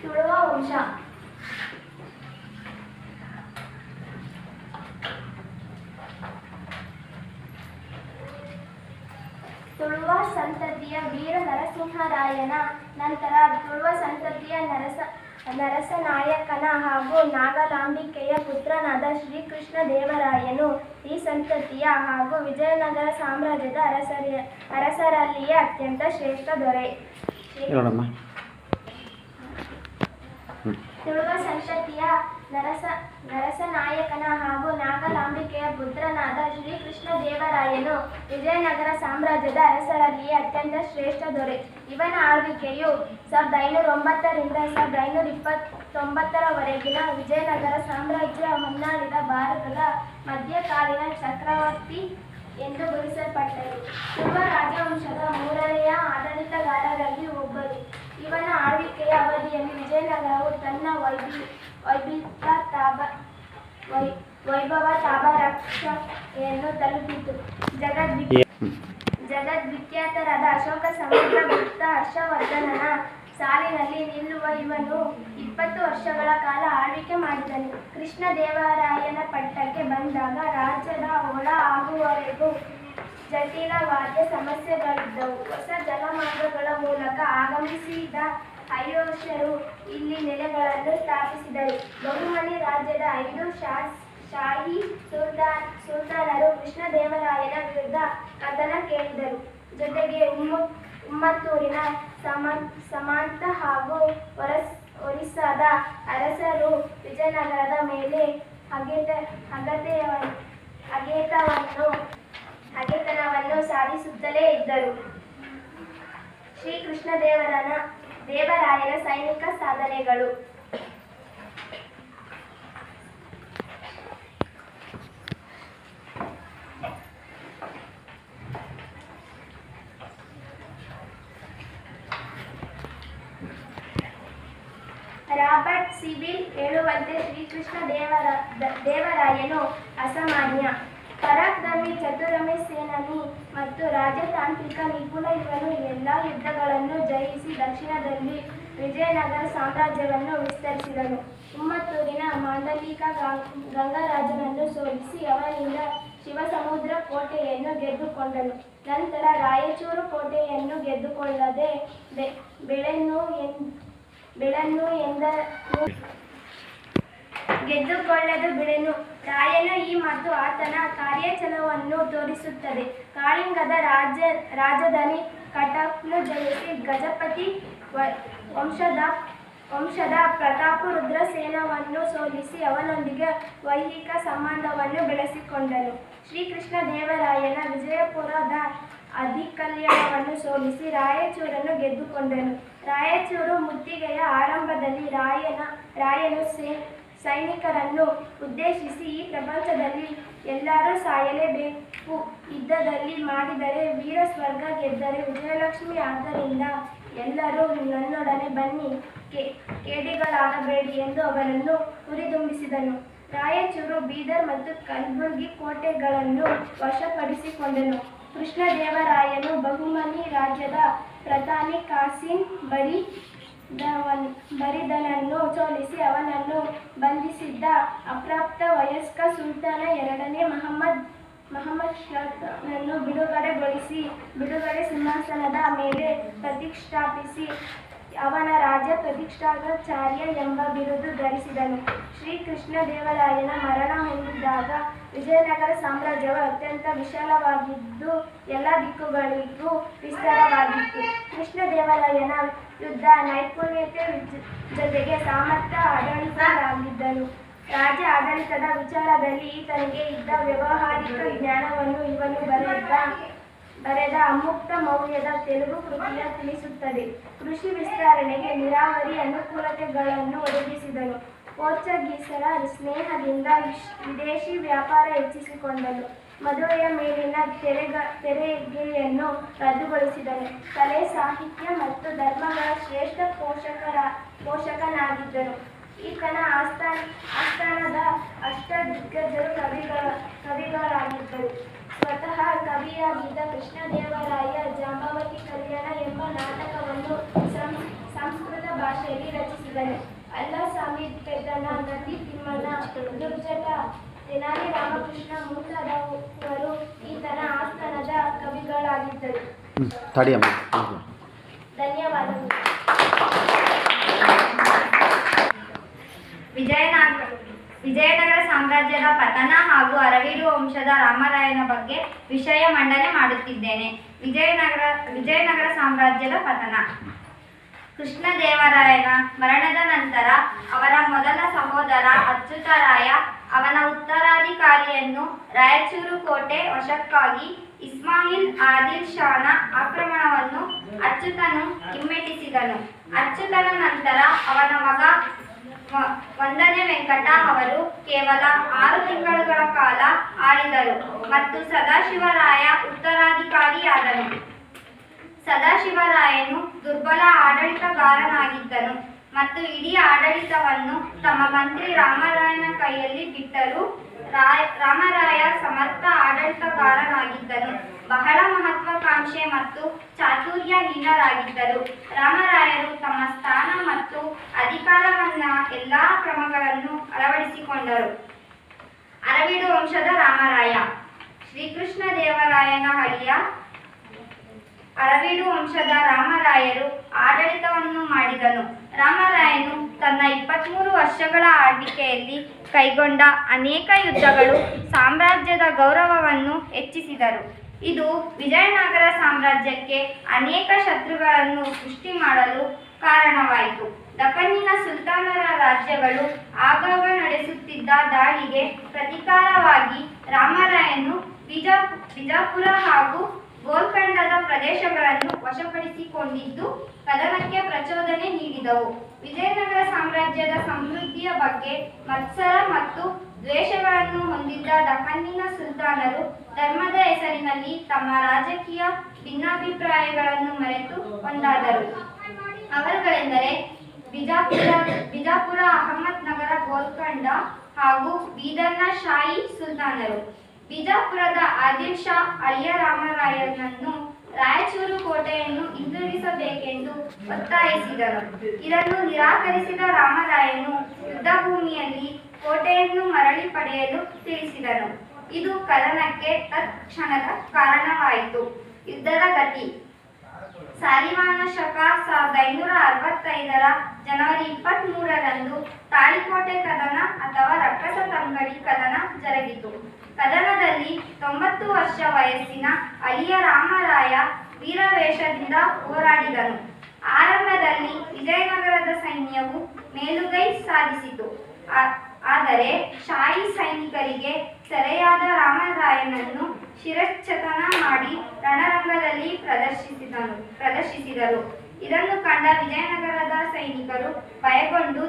ತುಳುವ ವಂಶ. ತುಳುವ ಸಂತತಿಯ ವೀರ ನರಸಿಂಹರಾಯನ ನಂತರ ತುಳುವ ಸಂತತಿಯ ನರಸನಾಯಕನ ಹಾಗೂ ನಾಗಲಾಂಬಿಕೆಯ ಪುತ್ರನಾದ ಶ್ರೀಕೃಷ್ಣ ದೇವರಾಯನು ಈ ಸಂತತಿಯ ಹಾಗೂ ವಿಜಯನಗರ ಸಾಮ್ರಾಜ್ಯದ ಅರಸರಲ್ಲಿಯೇ ಅತ್ಯಂತ ಶ್ರೇಷ್ಠ ದೊರೆ. ತುಳುವ ಸಂತತಿಯ ನರಸನಾಯಕನ ಹಾಗೂ ನಾಗಲಾಂಬಿಕೆಯ ಪುತ್ರನಾದ ಶ್ರೀಕೃಷ್ಣ ದೇವರಾಯನು ವಿಜಯನಗರ ಸಾಮ್ರಾಜ್ಯದ ಅರಸರಲ್ಲಿಯೇ ಅತ್ಯಂತ ಶ್ರೇಷ್ಠ ದೊರೆ. ಇವನ ಆಳ್ವಿಕೆಯು 1509ರಿಂದ 1529ರವರೆಗಿನ ವಿಜಯನಗರ ಸಾಮ್ರಾಜ್ಯ ಹೊನ್ನಾಳಿದ ಭಾರತದ ಮಧ್ಯಕಾಲೀನ ಚಕ್ರವರ್ತಿ ಎಂದು ಗುರುತಿಸಲ್ಪಟ್ಟರು. ತುಳುವ ರಾಜವಂಶದ ಮೂರನೆಯ ಆಡಳಿತಗಾರರಲ್ಲಿ ಒಬ್ಬರು. ಇವನ ಆಳ್ವಿಕೆಯ ಅವಧಿಯಲ್ಲಿ ವಿಜಯನಗರವು ತನ್ನ ವೈಭವ ತಾಮ್ರರಕ್ಷೆಯನ್ನು ತಲುಪಿತು. ಜಗದ್ವಿಖ್ಯಾತರಾದ ಅಶೋಕ, ಸಮುದ್ರಗುಪ್ತ, ಹರ್ಷವರ್ಧನನ ಸಾಲಿನಲ್ಲಿ ನಿಲ್ಲುವ ಇವನು 20 ವರ್ಷಗಳ ಕಾಲ ಆಳ್ವಿಕೆ ಮಾಡಿದನು. ಕೃಷ್ಣದೇವರಾಯನ ಪಟ್ಟಕ್ಕೆ ಬಂದಾಗ ರಾಜ್ಯದ ಒಳ ಆಗುವವರೆಗೂ ಜಟಿಲವಾದ ಸಮಸ್ಯೆಗಳಿದ್ದವು. ಹೊಸ ಜಲಮಾರ್ಗಗಳ ಮೂಲಕ ಆಗಮಿಸಿದ ಅಯೋಧ್ಯರು ಇಲ್ಲಿ ನೆಲೆಗಳನ್ನು ಸ್ಥಾಪಿಸಿದರು. ಬಹುಮನಿ ರಾಜ್ಯದ 5 ಶಾಹಿ ಸುಲ್ತಾನರು ಕೃಷ್ಣದೇವರಾಯನ ವಿರುದ್ಧ ಕದನ ಕೇಳಿದರು. ಜೊತೆಗೆ ಉಮ್ಮತ್ತೂರಿನ ಸಾಮಂತ ಹಾಗೂ ಒರಿಸ್ಸಾದ ಅರಸರು ವಿಜಯನಗರದ ಮೇಲೆ ಹಗೆತನವನ್ನು ಸಾಧಿಸುತ್ತಲೇ ಇದ್ದರು. ಶ್ರೀಕೃಷ್ಣದೇವರಾಯನ ಸೈನಿಕ ಸಾಧನೆಗಳು. ರಾಬರ್ಟ್ ಸಿವಿಲ್ ಹೇಳುವಂತೆ ಶ್ರೀಕೃಷ್ಣದೇವರಾಯನು ಅಸಾಮಾನ್ಯ ಪರಾಕ್ರಮಿ, ಚತುರಮೆ ಸೇನಾನಿ ಮತ್ತು ರಾಜತಾಂತ್ರಿಕ ನಿಪುಣ. ಇವನು ಎಲ್ಲ ಯುದ್ಧಗಳನ್ನು ಜಯಿಸಿ ದಕ್ಷಿಣದಲ್ಲಿ ವಿಜಯನಗರ ಸಾಮ್ರಾಜ್ಯವನ್ನು ವಿಸ್ತರಿಸಿದನು. ಉಮ್ಮತ್ತೂರಿನ ಮಾಂಡಲಿಕ ಗಂಗರಾಜನನ್ನು ಸೋಲಿಸಿ ಅವನಿಂದ ಶಿವಸಮುದ್ರ ಕೋಟೆಯನ್ನು ಗೆದ್ದುಕೊಂಡನು. ನಂತರ ರಾಯಚೂರು ಕೋಟೆಯನ್ನು ಗೆದ್ದುಕೊಳ್ಳದೆ ಬಿಡೆನು. ರಾಯನ ಈ ಮಾತು ಆತನ ಕಾರ್ಯಾಚರಣೆಯನ್ನು ತೋರಿಸುತ್ತದೆ. ಕಾಳಿಂಗದ ರಾಜಧಾನಿ ಕಟಕ್ನು ಜಯಿಸಿ ಗಜಪತಿ ವಂಶದ ಪ್ರತಾಪರುದ್ರ ಸೇನವನ್ನು ಸೋಲಿಸಿ ಅವನೊಂದಿಗೆ ವೈಹಿಕ ಸಂಬಂಧವನ್ನು ಬೆಳೆಸಿಕೊಂಡನು. ಶ್ರೀಕೃಷ್ಣದೇವರಾಯನ ವಿಜಯಪುರದ ಅಧಿಕಲ್ಯಾಣವನ್ನು ಸೋಲಿಸಿ ರಾಯಚೂರನ್ನು ಗೆದ್ದುಕೊಂಡನು. ರಾಯಚೂರು ಮುತ್ತಿಗೆಯ ಆರಂಭದಲ್ಲಿ ರಾಯನು ಸೈನಿಕರನ್ನು ಉದ್ದೇಶಿಸಿ, ಈ ಪ್ರಪಂಚದಲ್ಲಿ ಎಲ್ಲರೂ ಸಾಯಲೇಬೇಕು. ಯುದ್ಧದಲ್ಲಿ ಮಾಡಿದರೆ ವೀರ ಸ್ವರ್ಗ, ಗೆದ್ದರೆ ವಿಜಯಲಕ್ಷ್ಮಿ. ಆದ್ದರಿಂದ ಎಲ್ಲರೂ ನನ್ನೊಡನೆ ಬನ್ನಿ, ಕೇಡಿಗಳಾಗಬೇಡಿ ಎಂದು ಅವರನ್ನು ಹುರಿದುಂಬಿಸಿದನು. ರಾಯಚೂರು, ಬೀದರ್ ಮತ್ತು ಕಲಬುರ್ಗಿ ಕೋಟೆಗಳನ್ನು ವಶಪಡಿಸಿಕೊಂಡನು. ಕೃಷ್ಣದೇವರಾಯನು ಬಹುಮನಿ ರಾಜ್ಯದ ಪ್ರಧಾನಿ ಕಾಸಿಂ ಬರಿದನನ್ನು ಸೋಲಿಸಿ ಅವನನ್ನು ಬಂಧಿಸಿದ್ದ ಅಪ್ರಾಪ್ತ ವಯಸ್ಕ ಸುಲ್ತಾನ 2ನೇ ಮಹಮ್ಮದ್ ಷಾನನ್ನು ಬಿಡುಗಡೆ ಸಿಂಹಾಸನದ ಮೇಲೆ ಪ್ರತಿಷ್ಠಾಪಿಸಿ ಅವನ ರಾಜ್ಯ ಪ್ರತಿಷ್ಠಾಚಾರ್ಯ ಎಂಬ ಬಿರುದು ಧರಿಸಿದನು. ಶ್ರೀಕೃಷ್ಣದೇವರಾಯನ ಮರಣ ಹೊಂದಿದಾಗ ವಿಜಯನಗರ ಸಾಮ್ರಾಜ್ಯವು ಅತ್ಯಂತ ವಿಶಾಲವಾಗಿದ್ದು ಎಲ್ಲ ದಿಕ್ಕುಗಳಿಗೂ ವಿಸ್ತಾರವಾಗಿತ್ತು. ಕೃಷ್ಣದೇವರಾಯನ ಯುದ್ಧ ನೈಪುಣ್ಯತೆ ಜೊತೆಗೆ ಸಮರ್ಥ ಆಡಳಿತರಾಗಿದ್ದನು. ರಾಜ್ಯ ಆಡಳಿತದ ವಿಚಾರದಲ್ಲಿ ಈತನಿಗೆ ಇದ್ದ ವ್ಯಾವಹಾರಿಕ ಜ್ಞಾನವನ್ನು ಇವನು ಬರೆದ ಅಮುಕ್ತ ಮೌಲ್ಯದ ತೆಲುಗು ಕೃತಿಯ ತಿಳಿಸುತ್ತದೆ. ಕೃಷಿ ವಿಸ್ತರಣೆಗೆ ನೀರಾವರಿ ಅನುಕೂಲತೆಗಳನ್ನು ಒದಗಿಸಿದನು. ಪೋರ್ಚುಗೀಸರ ಸ್ನೇಹದಿಂದ ವಿದೇಶಿ ವ್ಯಾಪಾರ ಹೆಚ್ಚಿಸಿಕೊಂಡನು. ಮದುವೆಯ ಮೇಲಿನ ತೆರಿಗೆಯನ್ನು ರದ್ದುಗೊಳಿಸಿದನು. ಕಲೆ, ಸಾಹಿತ್ಯ ಮತ್ತು ಧರ್ಮಗಳ ಶ್ರೇಷ್ಠ ಪೋಷಕನಾಗಿದ್ದನು. ಈತನ ಆಸ್ಥಾನದ ಅಷ್ಟದಿಗ್ಗಜರು ಕವಿಗಳಾಗಿದ್ದರು. ಸ್ವತಃ ಕವಿಯಾಗಿದ್ದ ಕೃಷ್ಣದೇವರಾಯ ಜಾಂಬವತಿ ಕಲ್ಯಾಣ ಎಂಬ ನಾಟಕವನ್ನು ಸಂಸ್ಕೃತ ಭಾಷೆಯಲ್ಲಿ ರಚಿಸಿದನು. ಅಲ್ಲಸ್ವಾಮಿ ಪೆದ್ದನ, ನಂದಿ ತಿಮ್ಮನ, ದುರ್ಜಟ, ತೆನಾಲಿ ರಾಮಕೃಷ್ಣ ಮುಂತಾದವರು ಈತನ ಆಸ್ಥಾನದ ಕವಿಗಳಾಗಿದ್ದರು. ಧನ್ಯವಾದಗಳು. ವಿಜಯನಗರ ಸಾಮ್ರಾಜ್ಯದ ಪತನ ಹಾಗೂ ಅರವೀಡು ವಂಶದ ರಾಮರಾಯನ ಬಗ್ಗೆ ವಿಷಯ ಮಂಡನೆ ಮಾಡುತ್ತಿದ್ದೇನೆ. ವಿಜಯನಗರ ಸಾಮ್ರಾಜ್ಯದ ಪತನ. ಕೃಷ್ಣದೇವರಾಯನ ಮರಣದ ನಂತರ ಅವರ ಮೊದಲ ಸಹೋದರ ಅಚ್ಯುತರಾಯ ಅವನ ಉತ್ತರಾಧಿಕಾರಿಯನ್ನು ರಾಯಚೂರು ಕೋಟೆ ವಶಕ್ಕಾಗಿ ಇಸ್ಮಾಯಿಲ್ ಆದಿಲ್ ಷಾನ ಆಕ್ರಮಣವನ್ನು ಅಚ್ಯುತನು ಹಿಮ್ಮೆಟ್ಟಿಸಿದನು. ಅಚ್ಯುತನ ನಂತರ ಅವನ ಮಗ 1ನೇ ವೆಂಕಟ ಅವರು ಕೇವಲ 6 ತಿಂಗಳುಗಳ ಕಾಲ ಆಳಿದರು ಮತ್ತು ಸದಾಶಿವರಾಯ ಉತ್ತರಾಧಿಕಾರಿಯಾದನು. ಸದಾಶಿವರಾಯನು ದುರ್ಬಲ ಆಡಳಿತಗಾರನಾಗಿದ್ದನು ಮತ್ತು ಇಡೀ ಆಡಳಿತವನ್ನು ತಮ್ಮ ಮಂತ್ರಿ ರಾಮರಾಯನ ಕೈಯಲ್ಲಿ ಬಿಟ್ಟರೂ ರಾಮರಾಯ ಸಮರ್ಥ ಆಡಳಿತಗಾರನಾಗಿದ್ದನು. ಬಹಳ ಮಹತ್ವಾಕಾಂಕ್ಷೆ ಮತ್ತು ಚಾತುರ್ಯಹೀನರಾಗಿದ್ದರು. ರಾಮರಾಯರು ತಮ್ಮ ಸ್ಥಾನ ಮತ್ತು ಅಧಿಕಾರವನ್ನ ಎಲ್ಲಾ ಕ್ರಮಗಳನ್ನು ಅಳವಡಿಸಿಕೊಂಡರು. ಅರವೀಡು ವಂಶದ ರಾಮರಾಯ ಶ್ರೀಕೃಷ್ಣ ದೇವರಾಯನ ಅಳಿಯ. ಅರವೀಡು ವಂಶದ ರಾಮರಾಯರು ಆಡಳಿತವನ್ನು ಮಾಡಿದನು. ರಾಮರಾಯನು ತನ್ನ 23 ವರ್ಷಗಳ ಆಳ್ವಿಕೆಯಲ್ಲಿ ಕೈಗೊಂಡ ಅನೇಕ ಯುದ್ಧಗಳು ಸಾಮ್ರಾಜ್ಯದ ಗೌರವವನ್ನು ಹೆಚ್ಚಿಸಿದರು. ಇದು ವಿಜಯನಗರ ಸಾಮ್ರಾಜ್ಯಕ್ಕೆ ಅನೇಕ ಶತ್ರುಗಳನ್ನು ಸೃಷ್ಟಿ ಮಾಡಲು ಕಾರಣವಾಯಿತು. ದಖನ್ನಿನ ಸುಲ್ತಾನರ ರಾಜ್ಯಗಳು ಆಗಾಗ ನಡೆಸುತ್ತಿದ್ದ ದಾಳಿಗೆ ಪ್ರತೀಕಾರವಾಗಿ ರಾಮರಾಯನು ಬಿಜಾಪುರ ಹಾಗೂ ಗೋಲ್ಕೊಂಡದ ಪ್ರದೇಶಗಳನ್ನು ವಶಪಡಿಸಿಕೊಂಡಿದ್ದು ಕದನಕ್ಕೆ ಪ್ರಚೋದನೆ ನೀಡಿದವು. ವಿಜಯನಗರ ಸಾಮ್ರಾಜ್ಯದ ಸಮೃದ್ಧಿಯ ಬಗ್ಗೆ ಮತ್ಸರ ಮತ್ತು ದ್ವೇಷಗಳನ್ನು ಹೊಂದಿದ್ದ ದಖನ್ನಿನ ಸುಲ್ತಾನರು ಧರ್ಮದ ಹೆಸರಿನಲ್ಲಿ ತಮ್ಮ ರಾಜಕೀಯ ಭಿನ್ನಾಭಿಪ್ರಾಯಗಳನ್ನು ಮರೆತು ಒಂದಾದರು. ಅವರುಗಳೆಂದರೆ ಬಿಜಾಪುರ, ಅಹಮದ್ ನಗರ, ಗೋಲ್ಕೊಂಡ ಹಾಗೂ ಬೀದರ್ನ ಶಾಹಿ ಸುಲ್ತಾನರು. ಬಿಜಾಪುರದ ಆದಿಲ್ ಶಾ ಅಳಿಯ ರಾಮರಾಯನನ್ನು ರಾಯಚೂರು ಕೋಟೆಯನ್ನು ಹಿಂದಿರುಗಿಸಬೇಕೆಂದು ಒತ್ತಾಯಿಸಿದನು. ಇದನ್ನು ನಿರಾಕರಿಸಿದ ರಾಮರಾಯನು ಯುದ್ಧಭೂಮಿಯಲ್ಲಿ ಕೋಟೆಯನ್ನು ಮರಳಿ ಪಡೆಯಲು ತಿಳಿಸಿದನು. ಇದು ಕದನಕ್ಕೆ ತತ್ಕ್ಷಣದ ಕಾರಣವಾಯಿತು. ಯುದ್ಧದ ಗತಿ ಸಾಲಿವಾಹನ ಶಕ 1565 ಜನವರಿ 23ರಂದು ತಾಳಿಕೋಟೆ ಕದನ ಅಥವಾ ರಕ್ಕಸ ತಂಗಡಿ ಕದನ ಜರುಗಿತು. ಕದನದಲ್ಲಿ 90 ವರ್ಷ ವಯಸ್ಸಿನ ಅಳಿಯ ರಾಮರಾಯ ವೀರವೇಷದಿಂದ ಹೋರಾಡಿದನು. ಆರಂಭದಲ್ಲಿ ವಿಜಯನಗರದ ಸೈನ್ಯವು ಮೇಲುಗೈ ಸಾಧಿಸಿತು. ಆದರೆ ಶಾಹಿ ಸೈನಿಕರಿಗೆ ಸೆರೆಯಾದ ರಾಮರಾಯನನ್ನು ಶಿರಚ್ಛೇದನ ಮಾಡಿ ರಣರಂಗದಲ್ಲಿ ಪ್ರದರ್ಶಿಸಿದರು. ಇದನ್ನು ಕಂಡ ವಿಜಯನಗರದ ಸೈನಿಕರು ಭಯಗೊಂಡು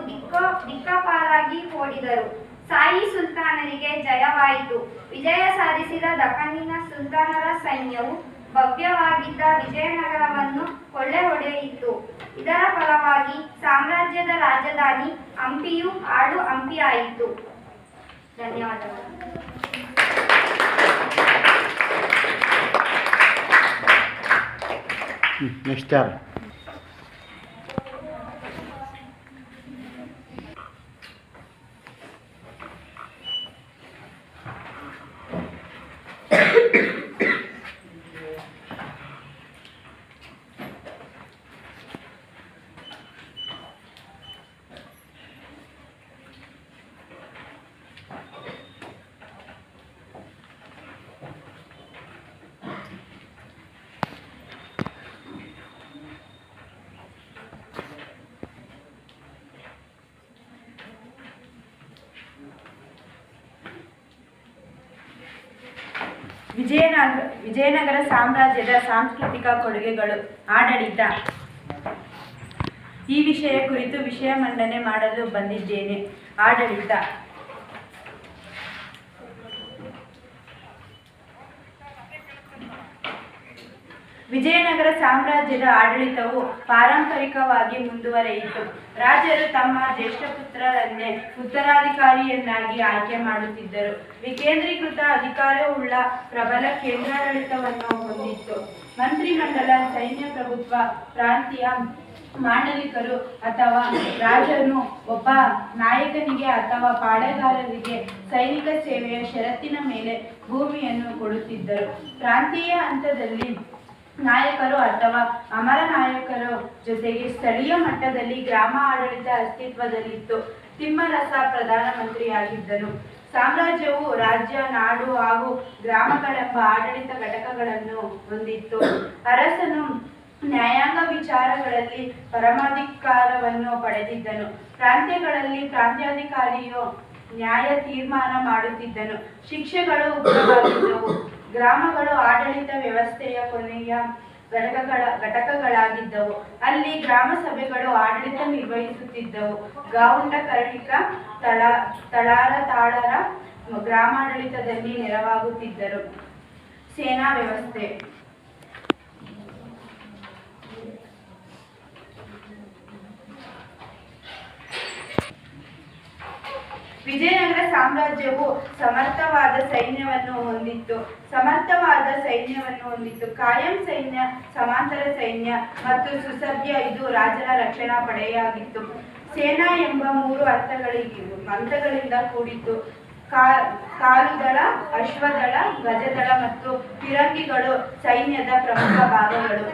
ದಿಕ್ಕಾಪಾಲಾಗಿ ಓಡಿದರು. ಶಾಹಿ ಸುಲ್ತಾನರಿಗೆ ಜಯವಾಯಿತು. ವಿಜಯ ಸಾಧಿಸಿದ ದಖನ್ನಿನ ಸುಲ್ತಾನರ ಸೈನ್ಯವು ಭವ್ಯವಾಗಿದ್ದ ವಿಜಯನಗರವನ್ನು ಕೊಳ್ಳೆ ಹೊಡೆಯಿತು. ಇದರ ಫಲವಾಗಿ ಸಾಮ್ರಾಜ್ಯದ ರಾಜಧಾನಿ ಹಂಪಿಯು ಹಾಳು ಹಂಪಿಯಾಯಿತು. ಧನ್ಯವಾದಗಳು. ನೆಕ್ಸ್ಟ್ ಯಾರು? ವಿಜಯನಗರ ಸಾಮ್ರಾಜ್ಯದ ಸಾಂಸ್ಕೃತಿಕ ಕೊಡುಗೆಗಳು. ಆಡಳಿತ. ಈ ವಿಷಯ ಕುರಿತು ವಿಷಯ ಮಂಡನೆ ಮಾಡಲು ಬಂದಿದ್ದೇನೆ. ಆಡಳಿತ. ವಿಜಯನಗರ ಸಾಮ್ರಾಜ್ಯದ ಆಡಳಿತವು ಪಾರಂಪರಿಕವಾಗಿ ಮುಂದುವರೆಯಿತು. ರಾಜರು ತಮ್ಮ ಜ್ಯೇಷ್ಠ ಪುತ್ರರನ್ನೇ ಉತ್ತರಾಧಿಕಾರಿಯನ್ನಾಗಿ ಆಯ್ಕೆ ಮಾಡುತ್ತಿದ್ದರು. ವಿಕೇಂದ್ರೀಕೃತ ಅಧಿಕಾರವುಳ್ಳ ಪ್ರಬಲ ಕೇಂದ್ರಾಡಳಿತವನ್ನು ಹೊಂದಿತ್ತು. ಮಂತ್ರಿಮಂಡಲ, ಸೈನ್ಯ ಪ್ರಭುತ್ವ, ಪ್ರಾಂತೀಯ ಮಾಂಡಲಿಕರು ಅಥವಾ ರಾಜನು ಒಬ್ಬ ನಾಯಕನಿಗೆ ಅಥವಾ ಪಾಳೆಗಾರರಿಗೆ ಸೈನಿಕ ಸೇವೆಯ ಷರತ್ತಿನ ಮೇಲೆ ಭೂಮಿಯನ್ನು ಕೊಡುತ್ತಿದ್ದರು. ಪ್ರಾಂತೀಯ ಹಂತದಲ್ಲಿ ನಾಯಕರು ಅಥವಾ ಅಮರ ನಾಯಕರ ಜೊತೆಗೆ ಸ್ಥಳೀಯ ಮಟ್ಟದಲ್ಲಿ ಗ್ರಾಮ ಆಡಳಿತ ಅಸ್ತಿತ್ವದಲ್ಲಿತ್ತು. ತಿಮ್ಮರಸ ಪ್ರಧಾನಮಂತ್ರಿಯಾಗಿದ್ದನು. ಸಾಮ್ರಾಜ್ಯವು ರಾಜ್ಯ, ನಾಡು ಹಾಗೂ ಗ್ರಾಮಗಳೆಂಬ ಆಡಳಿತ ಘಟಕಗಳನ್ನು ಹೊಂದಿತ್ತು. ಅರಸನು ನ್ಯಾಯಾಂಗ ವಿಚಾರಗಳಲ್ಲಿ ಪರಮಾಧಿಕಾರವನ್ನು ಪಡೆದಿದ್ದನು. ಪ್ರಾಂತ್ಯಗಳಲ್ಲಿ ಪ್ರಾಂತ್ಯಾಧಿಕಾರಿಯು ನ್ಯಾಯ ತೀರ್ಮಾನ ಮಾಡುತ್ತಿದ್ದನು. ಶಿಕ್ಷೆಗಳು ಉಗ್ರವಾಗಿದ್ದವು. ಗ್ರಾಮಗಳು ಆಡಳಿತ ವ್ಯವಸ್ಥೆಯ ಕೊನೆಯ ಘಟಕಗಳಾಗಿದ್ದವು. ಅಲ್ಲಿ ಗ್ರಾಮ ಸಭೆಗಳು ಆಡಳಿತ ನಿರ್ವಹಿಸುತ್ತಿದ್ದವು. ಗಾವುಂಡ, ಕರ್ಣಿಕ, ತಳಾರ ಗ್ರಾಮಾಡಳಿತದಲ್ಲಿ ನೆರವಾಗುತ್ತಿದ್ದರು. ಸೇನಾ ವ್ಯವಸ್ಥೆ. ವಿಜಯನಗರ ಸಾಮ್ರಾಜ್ಯವು ಸಮರ್ಥವಾದ ಸೈನ್ಯವನ್ನು ಹೊಂದಿತ್ತು. ಕಾಯಂ ಸೈನ್ಯ, ಸಮಾಂತರ ಸೈನ್ಯ ಮತ್ತು ಸುಸಭ್ಯ ಇದು ರಾಜನ ರಕ್ಷಣಾ ಪಡೆಯಾಗಿತ್ತು. ಸೇನಾ ಎಂಬ 3 ಹಂತಗಳಿಂದ ಕೂಡಿತ್ತು. ಕಾಲುದಳ, ಅಶ್ವದಳ, ಗಜದಳ ಮತ್ತು ಫಿರಂಗಿಗಳು ಸೈನ್ಯದ ಪ್ರಮುಖ ಭಾಗಗಳು.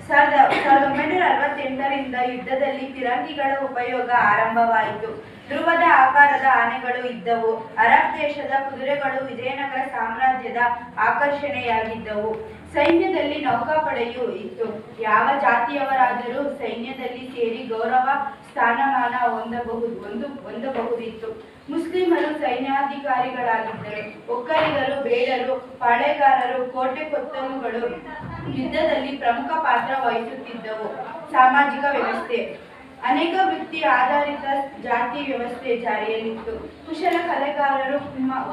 ಸಾವಿರದ 1968ರಿಂದ ಯುದ್ಧದಲ್ಲಿ ಫಿರಂಗಿಗಳ ಉಪಯೋಗ ಆರಂಭವಾಯಿತು. ಧ್ರುವದ ಆಕಾರದ ಆನೆಗಳು ಇದ್ದವು. ಅರಬ್ ದೇಶದ ಕುದುರೆಗಳು ವಿಜಯನಗರ ಸಾಮ್ರಾಜ್ಯದ ಆಕರ್ಷಣೆಯಾಗಿದ್ದವು. ಸೈನ್ಯದಲ್ಲಿ ನೌಕಾಪಡೆಯೂ ಇತ್ತು. ಯಾವ ಜಾತಿಯವರಾದರೂ ಸೈನ್ಯದಲ್ಲಿ ಸೇರಿ ಗೌರವ ಸ್ಥಾನಮಾನ ಹೊಂದಬಹುದಿತ್ತು. ಮುಸ್ಲಿಮರು ಸೈನ್ಯಾಧಿಕಾರಿಗಳಾಗಿದ್ದರು. ಒಕ್ಕಲಿಗರು, ಬೇಡರು, ಪಾಳೆಗಾರರು, ಕೋಟೆ ಕೊತ್ತಲುಗಳು ಯುದ್ಧದಲ್ಲಿ ಪ್ರಮುಖ ಪಾತ್ರ ವಹಿಸುತ್ತಿದ್ದವು. ಸಾಮಾಜಿಕ ವ್ಯವಸ್ಥೆ ಅನೇಕ ವೃತ್ತಿ ಆಧಾರಿತ ಜಾತಿ ವ್ಯವಸ್ಥೆ ಜಾರಿಯಲ್ಲಿತ್ತು. ಕುಶಲ ಕಲೆಗಾರರು,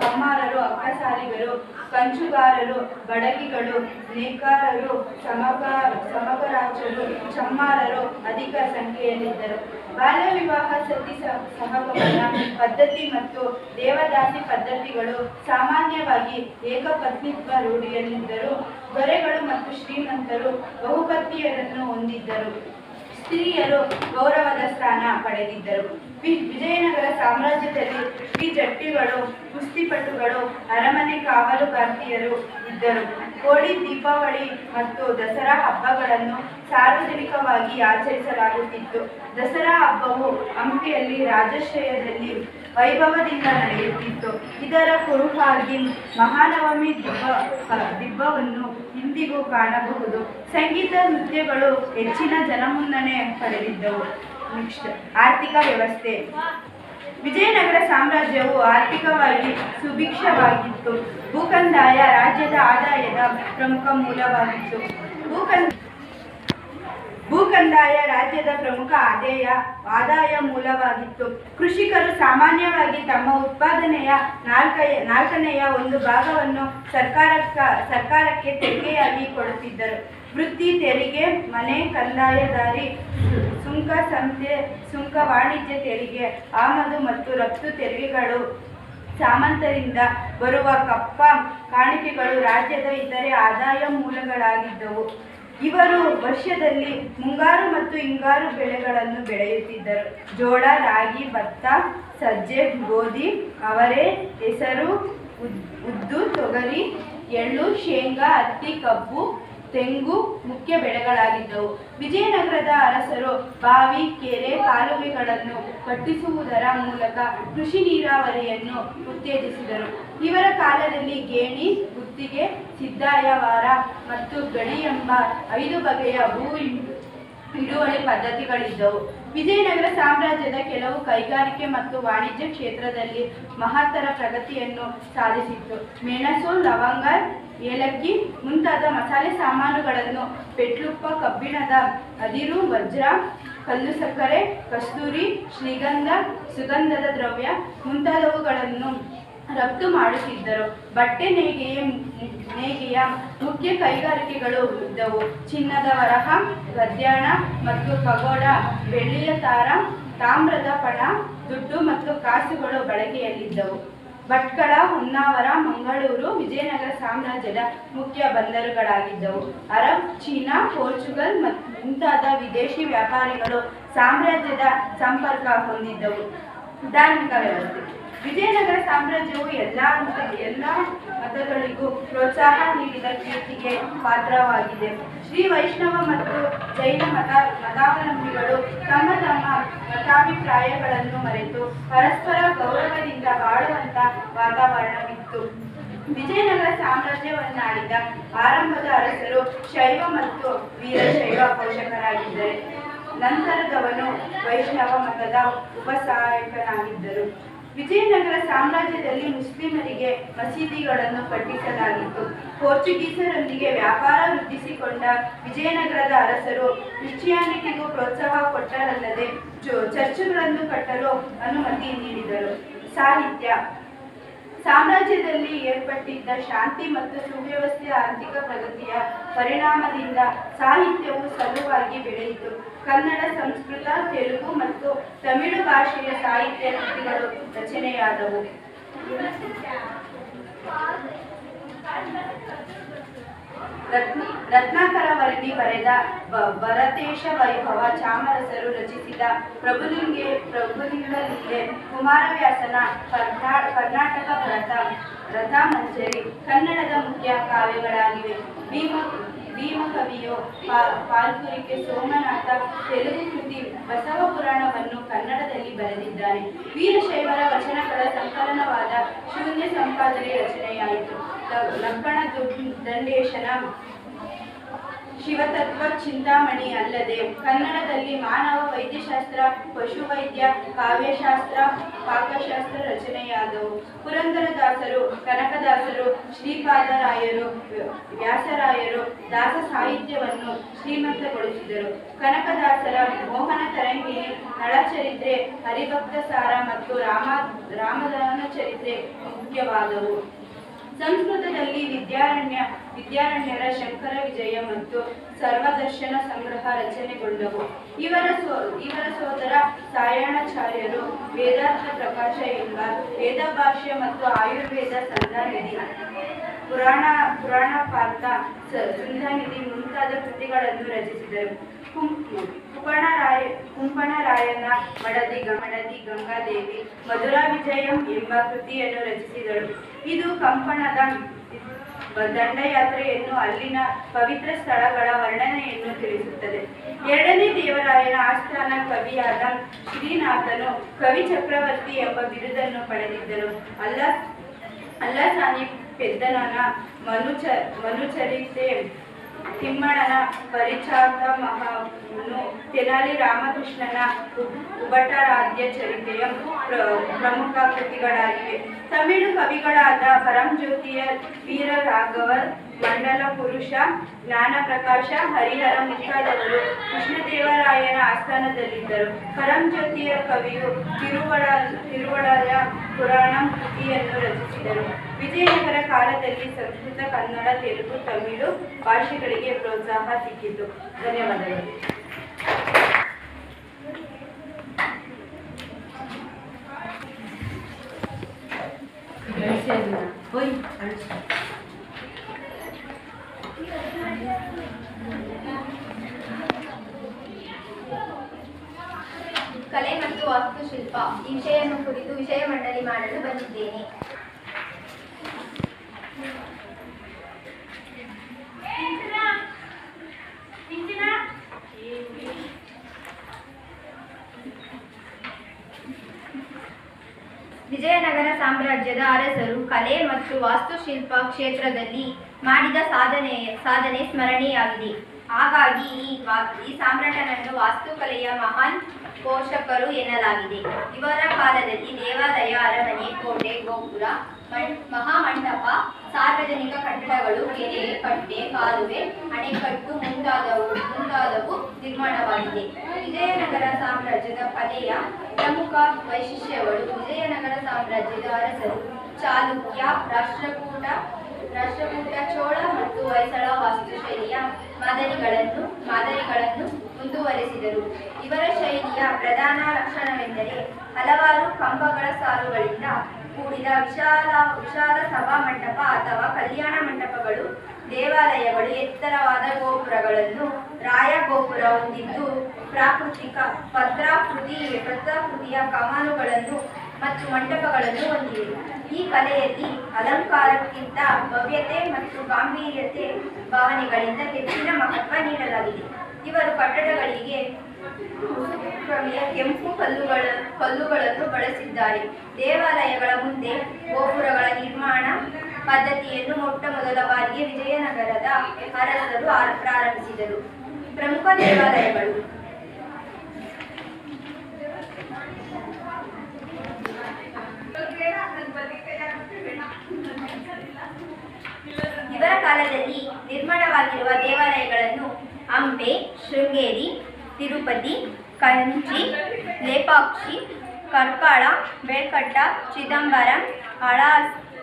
ಕಮ್ಮಾರರು, ಅಕ್ಕಸಾಲಿಗರು, ಕಂಚುಗಾರರು, ಬಡಗಿಗಳು, ನೇಕಾರರು, ಸಮಗರಾಚರು, ಚಮ್ಮಾರರು ಅಧಿಕ ಸಂಖ್ಯೆಯಲ್ಲಿದ್ದರು. ಬಾಲ್ಯ ವಿವಾಹ, ಸತಿ ಸಹಗಮನ ಪದ್ಧತಿ ಮತ್ತು ದೇವದಾಸಿ ಪದ್ಧತಿಗಳು ಸಾಮಾನ್ಯವಾಗಿ ಏಕಪತ್ನಿತ್ವ ರೂಢಿಯಲ್ಲಿದ್ದರು. ದೊರೆಗಳು ಮತ್ತು ಶ್ರೀಮಂತರು ಬಹುಪತ್ನಿಯರನ್ನು ಹೊಂದಿದ್ದರು. ಸ್ತ್ರೀಯರು ಗೌರವದ ಸ್ಥಾನ ಪಡೆದಿದ್ದರು. ವಿಜಯನಗರ ಸಾಮ್ರಾಜ್ಯದಲ್ಲಿ ಶ್ರೀಜಟ್ಟಿಗಳು, ಕುಸ್ತಿಪಟುಗಳು, ಅರಮನೆ ಕಾವಲುಗಾರ್ತಿಯರು ಇದ್ದರು. ಹೋಳಿ, ದೀಪಾವಳಿ ಮತ್ತು ದಸರಾ ಹಬ್ಬಗಳನ್ನು ಸಾರ್ವಜನಿಕವಾಗಿ ಆಚರಿಸಲಾಗುತ್ತಿತ್ತು. ದಸರಾ ಹಬ್ಬವು ಹಂಪಿಯಲ್ಲಿ ರಾಜಾಶ್ರಯದಲ್ಲಿ ವೈಭವದಿಂದ ನಡೆಯುತ್ತಿತ್ತು. ಇದರ ಕುರುಹಾಗಿ ಮಹಾನವಮಿ ದಿಬ್ಬವನ್ನು ಇಂದಿಗೂ ಕಾಣಬಹುದು. ಸಂಗೀತ, ನೃತ್ಯಗಳು ಹೆಚ್ಚಿನ ಜನಮನ್ನಣೆ ಪಡೆದಿದ್ದವು. ನೆಕ್ಸ್ಟ್, ಆರ್ಥಿಕ ವ್ಯವಸ್ಥೆ. ವಿಜಯನಗರ ಸಾಮ್ರಾಜ್ಯವು ಆರ್ಥಿಕವಾಗಿ ಸುಭಿಕ್ಷವಾಗಿತ್ತು. ಭೂಕಂದಾಯ ರಾಜ್ಯದ ಆದಾಯದ ಪ್ರಮುಖ ಮೂಲವಾಗಿತ್ತು. ಭೂಕಂದಾಯ ರಾಜ್ಯದ ಪ್ರಮುಖ ಆದಾಯ ಮೂಲವಾಗಿತ್ತು. ಕೃಷಿಕರು ಸಾಮಾನ್ಯವಾಗಿ ತಮ್ಮ ಉತ್ಪಾದನೆಯ 4/4 ಒಂದು ಭಾಗವನ್ನು ಸರ್ಕಾರಕ್ಕೆ ತೆರಿಗೆಯಾಗಿ ಕೊಡುತ್ತಿದ್ದರು. ವೃತ್ತಿ ತೆರಿಗೆ, ಮನೆ ಕಂದಾಯದಾರಿ, ಸುಂಕ, ಸಂತೆ ಸುಂಕ, ವಾಣಿಜ್ಯ ತೆರಿಗೆ, ಆಮದು ಮತ್ತು ರಫ್ತು ತೆರಿಗೆಗಳು, ಸಾಮಂತರಿಂದ ಬರುವ ಕಪ್ಪ ಕಾಣಿಕೆಗಳು ರಾಜ್ಯದ ಇತರೆ ಆದಾಯ ಮೂಲಗಳಾಗಿದ್ದವು. ಇವರು ವರ್ಷದಲ್ಲಿ ಮುಂಗಾರು ಮತ್ತು ಹಿಂಗಾರು ಬೆಳೆಗಳನ್ನು ಬೆಳೆಯುತ್ತಿದ್ದರು. ಜೋಳ, ರಾಗಿ, ಭತ್ತ, ಸಜ್ಜೆ, ಗೋಧಿ, ಅವರೆ, ಹೆಸರು, ಉದ್ದು, ತೊಗರಿ, ಎಳ್ಳು, ಶೇಂಗಾ, ಹತ್ತಿ, ಕಬ್ಬು, ತೆಂಗು ಮುಖ್ಯ ಬೆಳೆಗಳಾಗಿದ್ದವು. ವಿಜಯನಗರದ ಅರಸರು ಬಾವಿ, ಕೆರೆ, ಕಾಲುವೆಗಳನ್ನು ಕಟ್ಟಿಸುವುದರ ಮೂಲಕ ಕೃಷಿ ನೀರಾವರಿಯನ್ನು ಉತ್ತೇಜಿಸಿದರು. ಇವರ ಕಾಲದಲ್ಲಿ ಗೇಣಿ, ಗುತ್ತಿಗೆ, ಸಿದ್ದಾಯವಾರ ಮತ್ತು ಗಡಿ ಎಂಬ 5 ಬಗೆಯ ಭೂ ಹಿಡುವಳಿ ಪದ್ಧತಿಗಳಿದ್ದವು. ವಿಜಯನಗರ ಸಾಮ್ರಾಜ್ಯದ ಕೆಲವು ಕೈಗಾರಿಕೆ ಮತ್ತು ವಾಣಿಜ್ಯ ಕ್ಷೇತ್ರದಲ್ಲಿ ಮಹತ್ತರ ಪ್ರಗತಿಯನ್ನು ಸಾಧಿಸಿತ್ತು. ಮೆಣಸು, ಲವಂಗ, ಏಲಕ್ಕಿ ಮುಂತಾದ ಮಸಾಲೆ ಸಾಮಾನುಗಳನ್ನು, ಪೆಟ್ಲುಪ್ಪ, ಕಬ್ಬಿಣದ ಅದಿರು, ವಜ್ರ, ಕಲ್ಲು ಸಕ್ಕರೆ, ಕಸ್ತೂರಿ, ಶ್ರೀಗಂಧ, ಸುಗಂಧದ ದ್ರವ್ಯ ಮುಂತಾದವುಗಳನ್ನು ರಫ್ತು ಮಾಡುತ್ತಿದ್ದರು. ಬಟ್ಟೆ ನೇಯ್ಗೆಯ ಮುಖ್ಯ ಕೈಗಾರಿಕೆಗಳು ಇದ್ದವು. ಚಿನ್ನದ ವರಹ, ಗದ್ಯಾಣ ಮತ್ತು ಪಗೋಡ, ಬೆಳ್ಳಿಯ ತಾರ, ತಾಮ್ರದ ಪಣ, ದುಡ್ಡು ಮತ್ತು ಕಾಸುಗಳು ಬಳಕೆಯಲ್ಲಿದ್ದವು. ಭಟ್ಕಳ, ಹೊನ್ನಾವರ, ಮಂಗಳೂರು ವಿಜಯನಗರ ಸಾಮ್ರಾಜ್ಯದ ಮುಖ್ಯ ಬಂದರುಗಳಾಗಿದ್ದವು. ಅರಬ್, ಚೀನಾ, ಪೋರ್ಚುಗಲ್ ಮುಂತಾದ ವಿದೇಶಿ ವ್ಯಾಪಾರಿಗಳು ಸಾಮ್ರಾಜ್ಯದ ಸಂಪರ್ಕ ಹೊಂದಿದ್ದವು. ಧಾರ್ಮಿಕ ವ್ಯವಸ್ಥೆ. ವಿಜಯನಗರ ಸಾಮ್ರಾಜ್ಯವು ಎಲ್ಲ ಮತಗಳಿಗೂ ಪ್ರೋತ್ಸಾಹ ನೀಡಿದ ಕೀರ್ತಿಗೆ ಪಾತ್ರವಾಗಿದೆ. ಶ್ರೀ ವೈಷ್ಣವ ಮತ್ತು ಜೈನ ಮತಾವಲಂಬಿಗಳು ತಮ್ಮ ಮತಾಭಿಪ್ರಾಯಗಳನ್ನು ಮರೆತು ಪರಸ್ಪರ ಗೌರವದಿಂದ ಬಾಳುವಂತ ವಾತಾವರಣವಿತ್ತು. ವಿಜಯನಗರ ಸಾಮ್ರಾಜ್ಯವನ್ನಾಳಿದ ಆರಂಭದ ಅರಸರು ಶೈವ ಮತ್ತು ವೀರಶೈವ ಪೋಷಕರಾಗಿದ್ದರೆ, ನಂತರದವನು ವೈಷ್ಣವ ಮತದ ಉಪಸಹಾಯಕನಾಗಿದ್ದರು. ವಿಜಯನಗರ ಸಾಮ್ರಾಜ್ಯದಲ್ಲಿ ಮುಸ್ಲಿಮರಿಗೆ ಮಸೀದಿಗಳನ್ನು ಕಟ್ಟಿಸಲಾಗಿತ್ತು. ಪೋರ್ಚುಗೀಸರೊಂದಿಗೆ ವ್ಯಾಪಾರ ವೃದ್ಧಿಸಿಕೊಂಡ ವಿಜಯನಗರದ ಅರಸರು ಕ್ರಿಶ್ಚಿಯಾನಿಟಿಗೂ ಪ್ರೋತ್ಸಾಹ ಕೊಟ್ಟರಲ್ಲದೆ ಚರ್ಚುಗಳನ್ನು ಕಟ್ಟಲು ಅನುಮತಿ ನೀಡಿದರು. ಸಾಹಿತ್ಯ. ಸಾಮ್ರಾಜ್ಯದಲ್ಲಿ ಏರ್ಪಟ್ಟಿದ್ದ ಶಾಂತಿ ಮತ್ತು ಸುವ್ಯವಸ್ಥೆ ಆರ್ಥಿಕ ಪ್ರಗತಿಯ ಪರಿಣಾಮದಿಂದ ಸಾಹಿತ್ಯವು ಸಲುವಾಗಿ ಬೆಳೆಯಿತು. ಕನ್ನಡ, ಸಂಸ್ಕೃತ, ತೆಲುಗು ಮತ್ತು ತಮಿಳು ಭಾಷೆಯ ಸಾಹಿತ್ಯ ಕೃತಿಗಳು ರಚನೆಯಾದವು. ರತ್ನಾಕರ ವರ್ಣಿ ಬರೆದ ಭರತೇಶ ವೈಭವ, ಚಾಮರಸರು ರಚಿಸಿದ ಪ್ರಭುಲಿಂಗಲೀಲೆ, ಕುಮಾರವ್ಯಾಸನ ಕರ್ನಾಟಕ ರಥಮಂಜರಿ ಕನ್ನಡದ ಮುಖ್ಯ ಕಾವ್ಯಗಳಾಗಿವೆ. ಭೀಮಕವಿಯು ಪಾಲ್ಕುರಿಕೆ ಸೋಮನಾಥ ತೆಲುಗು ಕೃತಿ ಬಸವ ಪುರಾಣವನ್ನು ಕನ್ನಡದಲ್ಲಿ ಬರೆದಿದ್ದಾನೆ. ವೀರಶೈವರ ವಚನಗಳ ಸಂಕಲನವಾದ ಶೂನ್ಯ ಸಂಪಾದನೆ ರಚನೆಯಾಯಿತು. ಲಕ್ಕಣ ದಂಡೇಶನ ಶಿವತತ್ವ ಚಿಂತಾಮಣಿ ಅಲ್ಲದೆ ಕನ್ನಡದಲ್ಲಿ ಮಾನವ ವೈದ್ಯಶಾಸ್ತ್ರ, ಪಶುವೈದ್ಯ, ಕಾವ್ಯಶಾಸ್ತ್ರ, ಪಾಕಶಾಸ್ತ್ರ ರಚನೆಯಾದವು. ಪುರಂದರದಾಸರು, ಕನಕದಾಸರು, ಶ್ರೀಪಾದರಾಯರು, ವ್ಯಾಸರಾಯರು ದಾಸ ಸಾಹಿತ್ಯವನ್ನು ಶ್ರೀಮಂತಗೊಳಿಸಿದರು. ಕನಕದಾಸರ ಮೋಹನ ತರಂಗಿಣಿ, ನಳಚರಿತ್ರೆ, ಹರಿಭಕ್ತ ಸಾರ ಮತ್ತು ರಾಮದಾನ ಚರಿತ್ರೆ ಮುಖ್ಯವಾದವು. ಸಂಸ್ಕೃತದಲ್ಲಿ ವಿದ್ಯಾರಣ್ಯರ ಶಂಕರ ವಿಜಯ ಮತ್ತು ಸರ್ವದರ್ಶನ ಸಂಗ್ರಹ ರಚನೆಗೊಂಡವು. ಇವರ ಸೋದರ ಸಾಯಣಾಚಾರ್ಯರು ವೇದಾರ್ಥ ಪ್ರಕಾಶ ಎಂಬ ವೇದಭಾಷ್ಯ ಮತ್ತು ಆಯುರ್ವೇದ ಸಂಧಾನಿಧಿ, ಪುರಾಣ ಪಾರ್ಥ, ಸಂಧಾನಿಧಿ ಮುಂತಾದ ಕೃತಿಗಳನ್ನು ರಚಿಸಿದರು. ಕುಂಪಣರಾಯನ ಮಡದಿ ಗಂಗಾದೇವಿ ಮಧುರಾ ವಿಜಯಂ ಎಂಬ ಕೃತಿಯನ್ನು ರಚಿಸಿದಳು. ಇದು ಕಂಪಣದ ದಂಡಯಾತ್ರೆಯನ್ನು, ಅಲ್ಲಿನ ಪವಿತ್ರ ಸ್ಥಳಗಳ ವರ್ಣನೆಯನ್ನು ತಿಳಿಸುತ್ತದೆ. ಎರಡನೇ ದೇವರಾಯನ ಆಸ್ಥಾನ ಕವಿಯಾದ ಶ್ರೀನಾಥನು ಕವಿ ಚಕ್ರವರ್ತಿ ಎಂಬ ಬಿರುದನ್ನು ಪಡೆದಿದ್ದರು. ಅಲ್ಲಸಾನಿ ಪೆದ್ದನನ ಮನುಚರಿತೆ, ತಿಮ್ಮಣ್ಣನ ಪರಿಚಾರಕಮಹನು, ತೆನಾಲಿ ರಾಮಕೃಷ್ಣನ ಉಭಟರಾಧ್ಯ ಚರಿತೆಯ ಪ್ರಮುಖ ಕೃತಿಗಳಾಗಿವೆ. ತಮಿಳು ಕವಿಗಳಾದ ಪರಂಜ್ಯೋತಿಯ ವೀರರಾಘವರ್, ಮಂಡಲ ಪುರುಷ, ಜ್ಞಾನಪ್ರಕಾಶ, ಹರಿಹರ ಮುಂತಾದವರು ಕೃಷ್ಣದೇವರಾಯನ ಆಸ್ಥಾನದಲ್ಲಿದ್ದರು. ಪರಂಜ್ಯೋತಿಯ ಕವಿಯು ತಿರುವಳಯ ಪುರಾಣಂ ಕೃತಿಯನ್ನು ರಚಿಸಿದರು. ವಿಜಯನಗರ ಕಾಲದಲ್ಲಿ ಸಂಸ್ಕೃತ, ಕನ್ನಡ, ತೆಲುಗು, ತಮಿಳು ಭಾಷೆಗಳಿಗೆ ಪ್ರೋತ್ಸಾಹ ಸಿಕ್ಕಿತು. ಧನ್ಯವಾದಗಳು. ಕಲೆ ಮತ್ತು ವಾಸ್ತುಶಿಲ್ಪ ಈ ವಿಷಯವನ್ನು ಕುರಿತು ವಿಷಯ ಮಂಡಳಿ ಮಾಡಲು ಬಂದಿದ್ದೇನೆ. ವಿಜಯನಗರ ಸಾಮ್ರಾಜ್ಯದ ಅರಸರು ಕಲೆ ಮತ್ತು ವಾಸ್ತುಶಿಲ್ಪ ಕ್ಷೇತ್ರದಲ್ಲಿ ಮಾಡಿದ ಸಾಧನೆ ಸ್ಮರಣೀಯವಾಗಿದೆ. ಹಾಗಾಗಿ ಈ ಸಾಮ್ರಾಟನನ್ನು ವಾಸ್ತುಕಲೆಯ ಮಹಾನ್ ಪೋಷಕರು ಎನ್ನಲಾಗಿದೆ. ಇವರ ಕಾಲದಲ್ಲಿ ದೇವಾಲಯ, ಅರಮನೆ, ಕೋಟೆ, ಗೋಪುರ, ಮಹಾಮಂಟಪ, ಸಾರ್ವಜನಿಕ ಕಟ್ಟಡಗಳು, ಕೆರೆ, ಕಟ್ಟೆ, ಕಾಲುವೆ, ಅಣೆಕಟ್ಟು ಮುಂತಾದವು ನಿರ್ಮಾಣವಾಗಿದೆ. ವಿಜಯನಗರ ಸಾಮ್ರಾಜ್ಯದ ಕಲೆಯ ಪ್ರಮುಖ ವೈಶಿಷ್ಟ್ಯಗಳು: ವಿಜಯನಗರ ಸಾಮ್ರಾಜ್ಯದ ಅರಸರು ಚಾಲುಕ್ಯ, ರಾಷ್ಟ್ರಕೂಟ, ಚೋಳ ಮತ್ತು ಹೊಯ್ಸಳ ವಾಸ್ತುಶೈಲಿಯ ಮಾದರಿಗಳನ್ನು ಮುಂದುವರೆಸಿದರು. ಇವರ ಶೈಲಿಯ ಪ್ರಧಾನ ಲಕ್ಷಣವೆಂದರೆ ಹಲವಾರು ಕಂಬಗಳ ಸಾಲುಗಳಿಂದ ಕೂಡಿದ ವಿಶಾಲ ಸಭಾ ಮಂಟಪ ಅಥವಾ ಕಲ್ಯಾಣ ಮಂಟಪಗಳು. ದೇವಾಲಯಗಳು ಎತ್ತರವಾದ ಗೋಪುರಗಳನ್ನು ರಾಯಗೋಪುರ ಹೊಂದಿದ್ದು ಪತ್ರಾಕೃತಿಯ ಕಮಾನುಗಳನ್ನು ಮತ್ತು ಮಂಟಪಗಳನ್ನು ಹೊಂದಿವೆ. ಈ ಕಲೆಯಲ್ಲಿ ಅಲಂಕಾರಕ್ಕಿಂತ ಭವ್ಯತೆ ಮತ್ತು ಗಾಂಭೀರ್ಯತೆ ಭಾವನೆಗಳಿಂದ ಹೆಚ್ಚಿನ ಮಹತ್ವ ನೀಡಲಾಗಿದೆ. ಇವರು ಕಟ್ಟಡಗಳಿಗೆ ಕ್ರಮೇಯ ಕೆಂಪು ಕಲ್ಲುಗಳನ್ನು ಬಳಸಿದ್ದಾರೆ. ದೇವಾಲಯಗಳ ಮುಂದೆ ಗೋಪುರಗಳ ನಿರ್ಮಾಣ ಪದ್ಧತಿಯನ್ನು ಮೊಟ್ಟಮೊದಲ ಬಾರಿಗೆ ವಿಜಯನಗರದ ಅರಸರು ಪ್ರಾರಂಭಿಸಿದರು. ಪ್ರಮುಖ ದೇವಾಲಯಗಳು: ಇವರ ಕಾಲದಲ್ಲಿ ನಿರ್ಮಾಣವಾಗಿರುವ ದೇವಾಲಯಗಳನ್ನು ಹಂಪೆ, ಶೃಂಗೇರಿ, ತಿರುಪತಿ, ಕಂಚಿ, ಲೇಪಾಕ್ಷಿ, ಕರ್ಕಳ, ಬೇಳ್ಕಟ್ಟ, ಚಿದಂಬರಂ,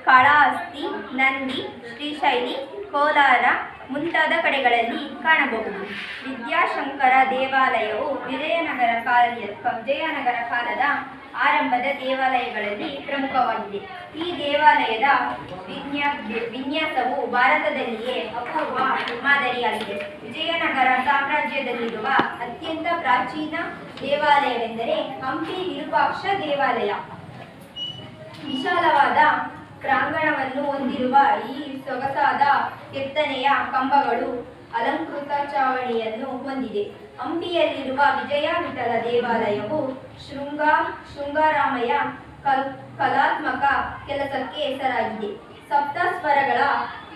ಕಾಳಹಸ್ತಿ, ನಂದಿ, ಶ್ರೀಶೈಲಿ, ಕೋಲಾರ ಮುಂತಾದ ಕಡೆಗಳಲ್ಲಿ ಕಾಣಬಹುದು. ವಿದ್ಯಾಶಂಕರ ದೇವಾಲಯವು ವಿಜಯನಗರ ಕಾಲದ ಆರಂಭದ ದೇವಾಲಯಗಳಲ್ಲಿ ಪ್ರಮುಖವಾಗಿದೆ. ಈ ದೇವಾಲಯದ ವಿನ್ಯಾಸವು ಭಾರತದಲ್ಲಿಯೇ ಅಪೂರ್ವ ಮಾದರಿಯಾಗಿದೆ. ವಿಜಯನಗರ ಸಾಮ್ರಾಜ್ಯದಲ್ಲಿರುವ ಅತ್ಯಂತ ಪ್ರಾಚೀನ ದೇವಾಲಯವೆಂದರೆ ಹಂಪಿ ವಿರೂಪಾಕ್ಷ ದೇವಾಲಯ. ವಿಶಾಲವಾದ ಪ್ರಾಂಗಣವನ್ನು ಹೊಂದಿರುವ ಈ ಸೊಗಸಾದ ಕೆತ್ತನೆಯ ಕಂಬಗಳು ಅಲಂಕೃತ ಚಾವಣಿಯನ್ನು ಹೊಂದಿದೆ. ಹಂಪಿಯಲ್ಲಿರುವ ವಿಜಯ ವಿಠಲ ದೇವಾಲಯವು ಶೃಂಗಾರಾಮಯ ಕಲಾತ್ಮಕ ಕೆಲಸಕ್ಕೆ ಹೆಸರಾಗಿದೆ. ಸಪ್ತಸ್ವರಗಳ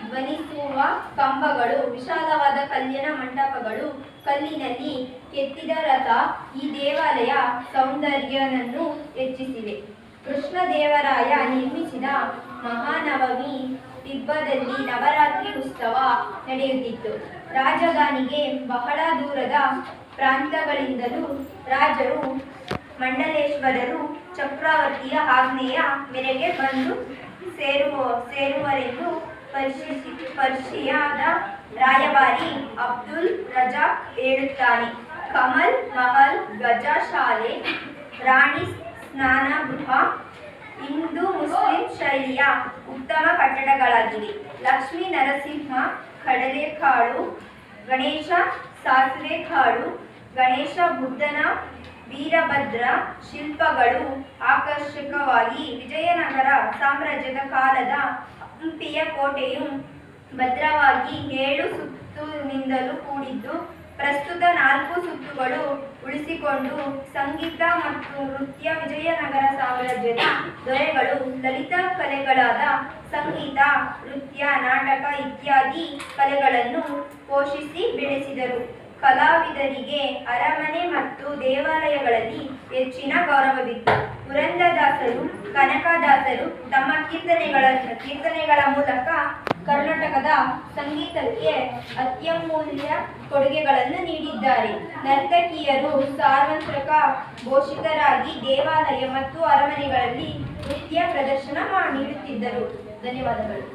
ಧ್ವನಿಸುವ ಕಂಬಗಳು, ವಿಶಾಲವಾದ ಕಲ್ಲಿನ ಮಂಟಪಗಳು, ಕಲ್ಲಿನಲ್ಲಿ ಕೆತ್ತಿದ ರಥ ಈ ದೇವಾಲಯ ಸೌಂದರ್ಯವನ್ನು ಹೆಚ್ಚಿಸಿವೆ. ಕೃಷ್ಣದೇವರಾಯ ನಿರ್ಮಿಸಿದ ಮಹಾನವಮಿ ದಿಬ್ಬದಲ್ಲಿ ನವರಾತ್ರಿ ಉತ್ಸವ ನಡೆಯುತ್ತಿತ್ತು. ರಾಜಧಾನಿಗೆ ಬಹಳ ದೂರದ ಪ್ರಾಂತಗಳಿಂದಲೂ ರಾಜರು, ಮಂಡಲೇಶ್ವರರು ಚಕ್ರವರ್ತಿಯ ಆಜ್ಞೆಯ ಮೇರೆಗೆ ಬಂದು ಸೇರುವರೆಂದು ಪರ್ಷಿಯಾದ ರಾಯಭಾರಿ ಅಬ್ದುಲ್ ರಜಾಕ್ ಹೇಳುತ್ತಾನೆ. ಕಮಲ್ ಮಹಲ್, ಗಜಶಾಲೆ, ರಾಣಿ ಸ್ನಾನಗೃಹ ಹಿಂದೂ ಮುಸ್ಲಿಂ ಶೈಲಿಯ ಉತ್ತಮ ಕಟ್ಟಡಗಳಾಗಿವೆ. ಲಕ್ಷ್ಮೀ ನರಸಿಂಹ ಕಡಲೆಕಾಳು, ಗಣೇಶ ಸಾಸಿವೆಕಾಳು, ಗಣೇಶ ಬುದ್ಧನ ವೀರಭದ್ರ ಶಿಲ್ಪಗಳು ಆಕರ್ಷಕವಾಗಿ ವಿಜಯನಗರ ಸಾಮ್ರಾಜ್ಯದ ಕಾಲದ ಹಂಪಿಯ ಕೋಟೆಯು ಭದ್ರವಾಗಿ 7 ಸುತ್ತಿನಿಂದಲೂ ಕೂಡಿದ್ದು, ಪ್ರಸ್ತುತ 4 ಸುತ್ತುಗಳು ಉಳಿಸಿಕೊಂಡು ಸಂಗೀತ ಮತ್ತು ನೃತ್ಯ ವಿಜಯನಗರ ಸಾಮ್ರಾಜ್ಯದ ದೊರೆಗಳು ಲಲಿತ ಕಲೆಗಳಾದ ಸಂಗೀತ, ನೃತ್ಯ, ನಾಟಕ ಇತ್ಯಾದಿ ಕಲೆಗಳನ್ನು ಪೋಷಿಸಿ ಬೆಳೆಸಿದರು. ಕಲಾವಿದರಿಗೆ ಅರಮನೆ ಮತ್ತು ದೇವಾಲಯಗಳಲ್ಲಿ ಹೆಚ್ಚಿನ ಗೌರವವಿತ್ತು. ಪುರಂದರದಾಸರು, ಕನಕದಾಸರು ತಮ್ಮ ಕೀರ್ತನೆಗಳ ಮೂಲಕ ಕರ್ನಾಟಕದ ಸಂಗೀತಕ್ಕೆ ಅತ್ಯಮೂಲ್ಯ ಕೊಡುಗೆಗಳನ್ನು ನೀಡಿದ್ದಾರೆ. ನರ್ತಕಿಯರು ಸಾರ್ವತ್ರಿಕ ಘೋಷಿತರಾಗಿ ದೇವಾಲಯ ಮತ್ತು ಅರಮನೆಗಳಲ್ಲಿ ನೃತ್ಯ ಪ್ರದರ್ಶನ ನೀಡುತ್ತಿದ್ದರು. ಧನ್ಯವಾದಗಳು.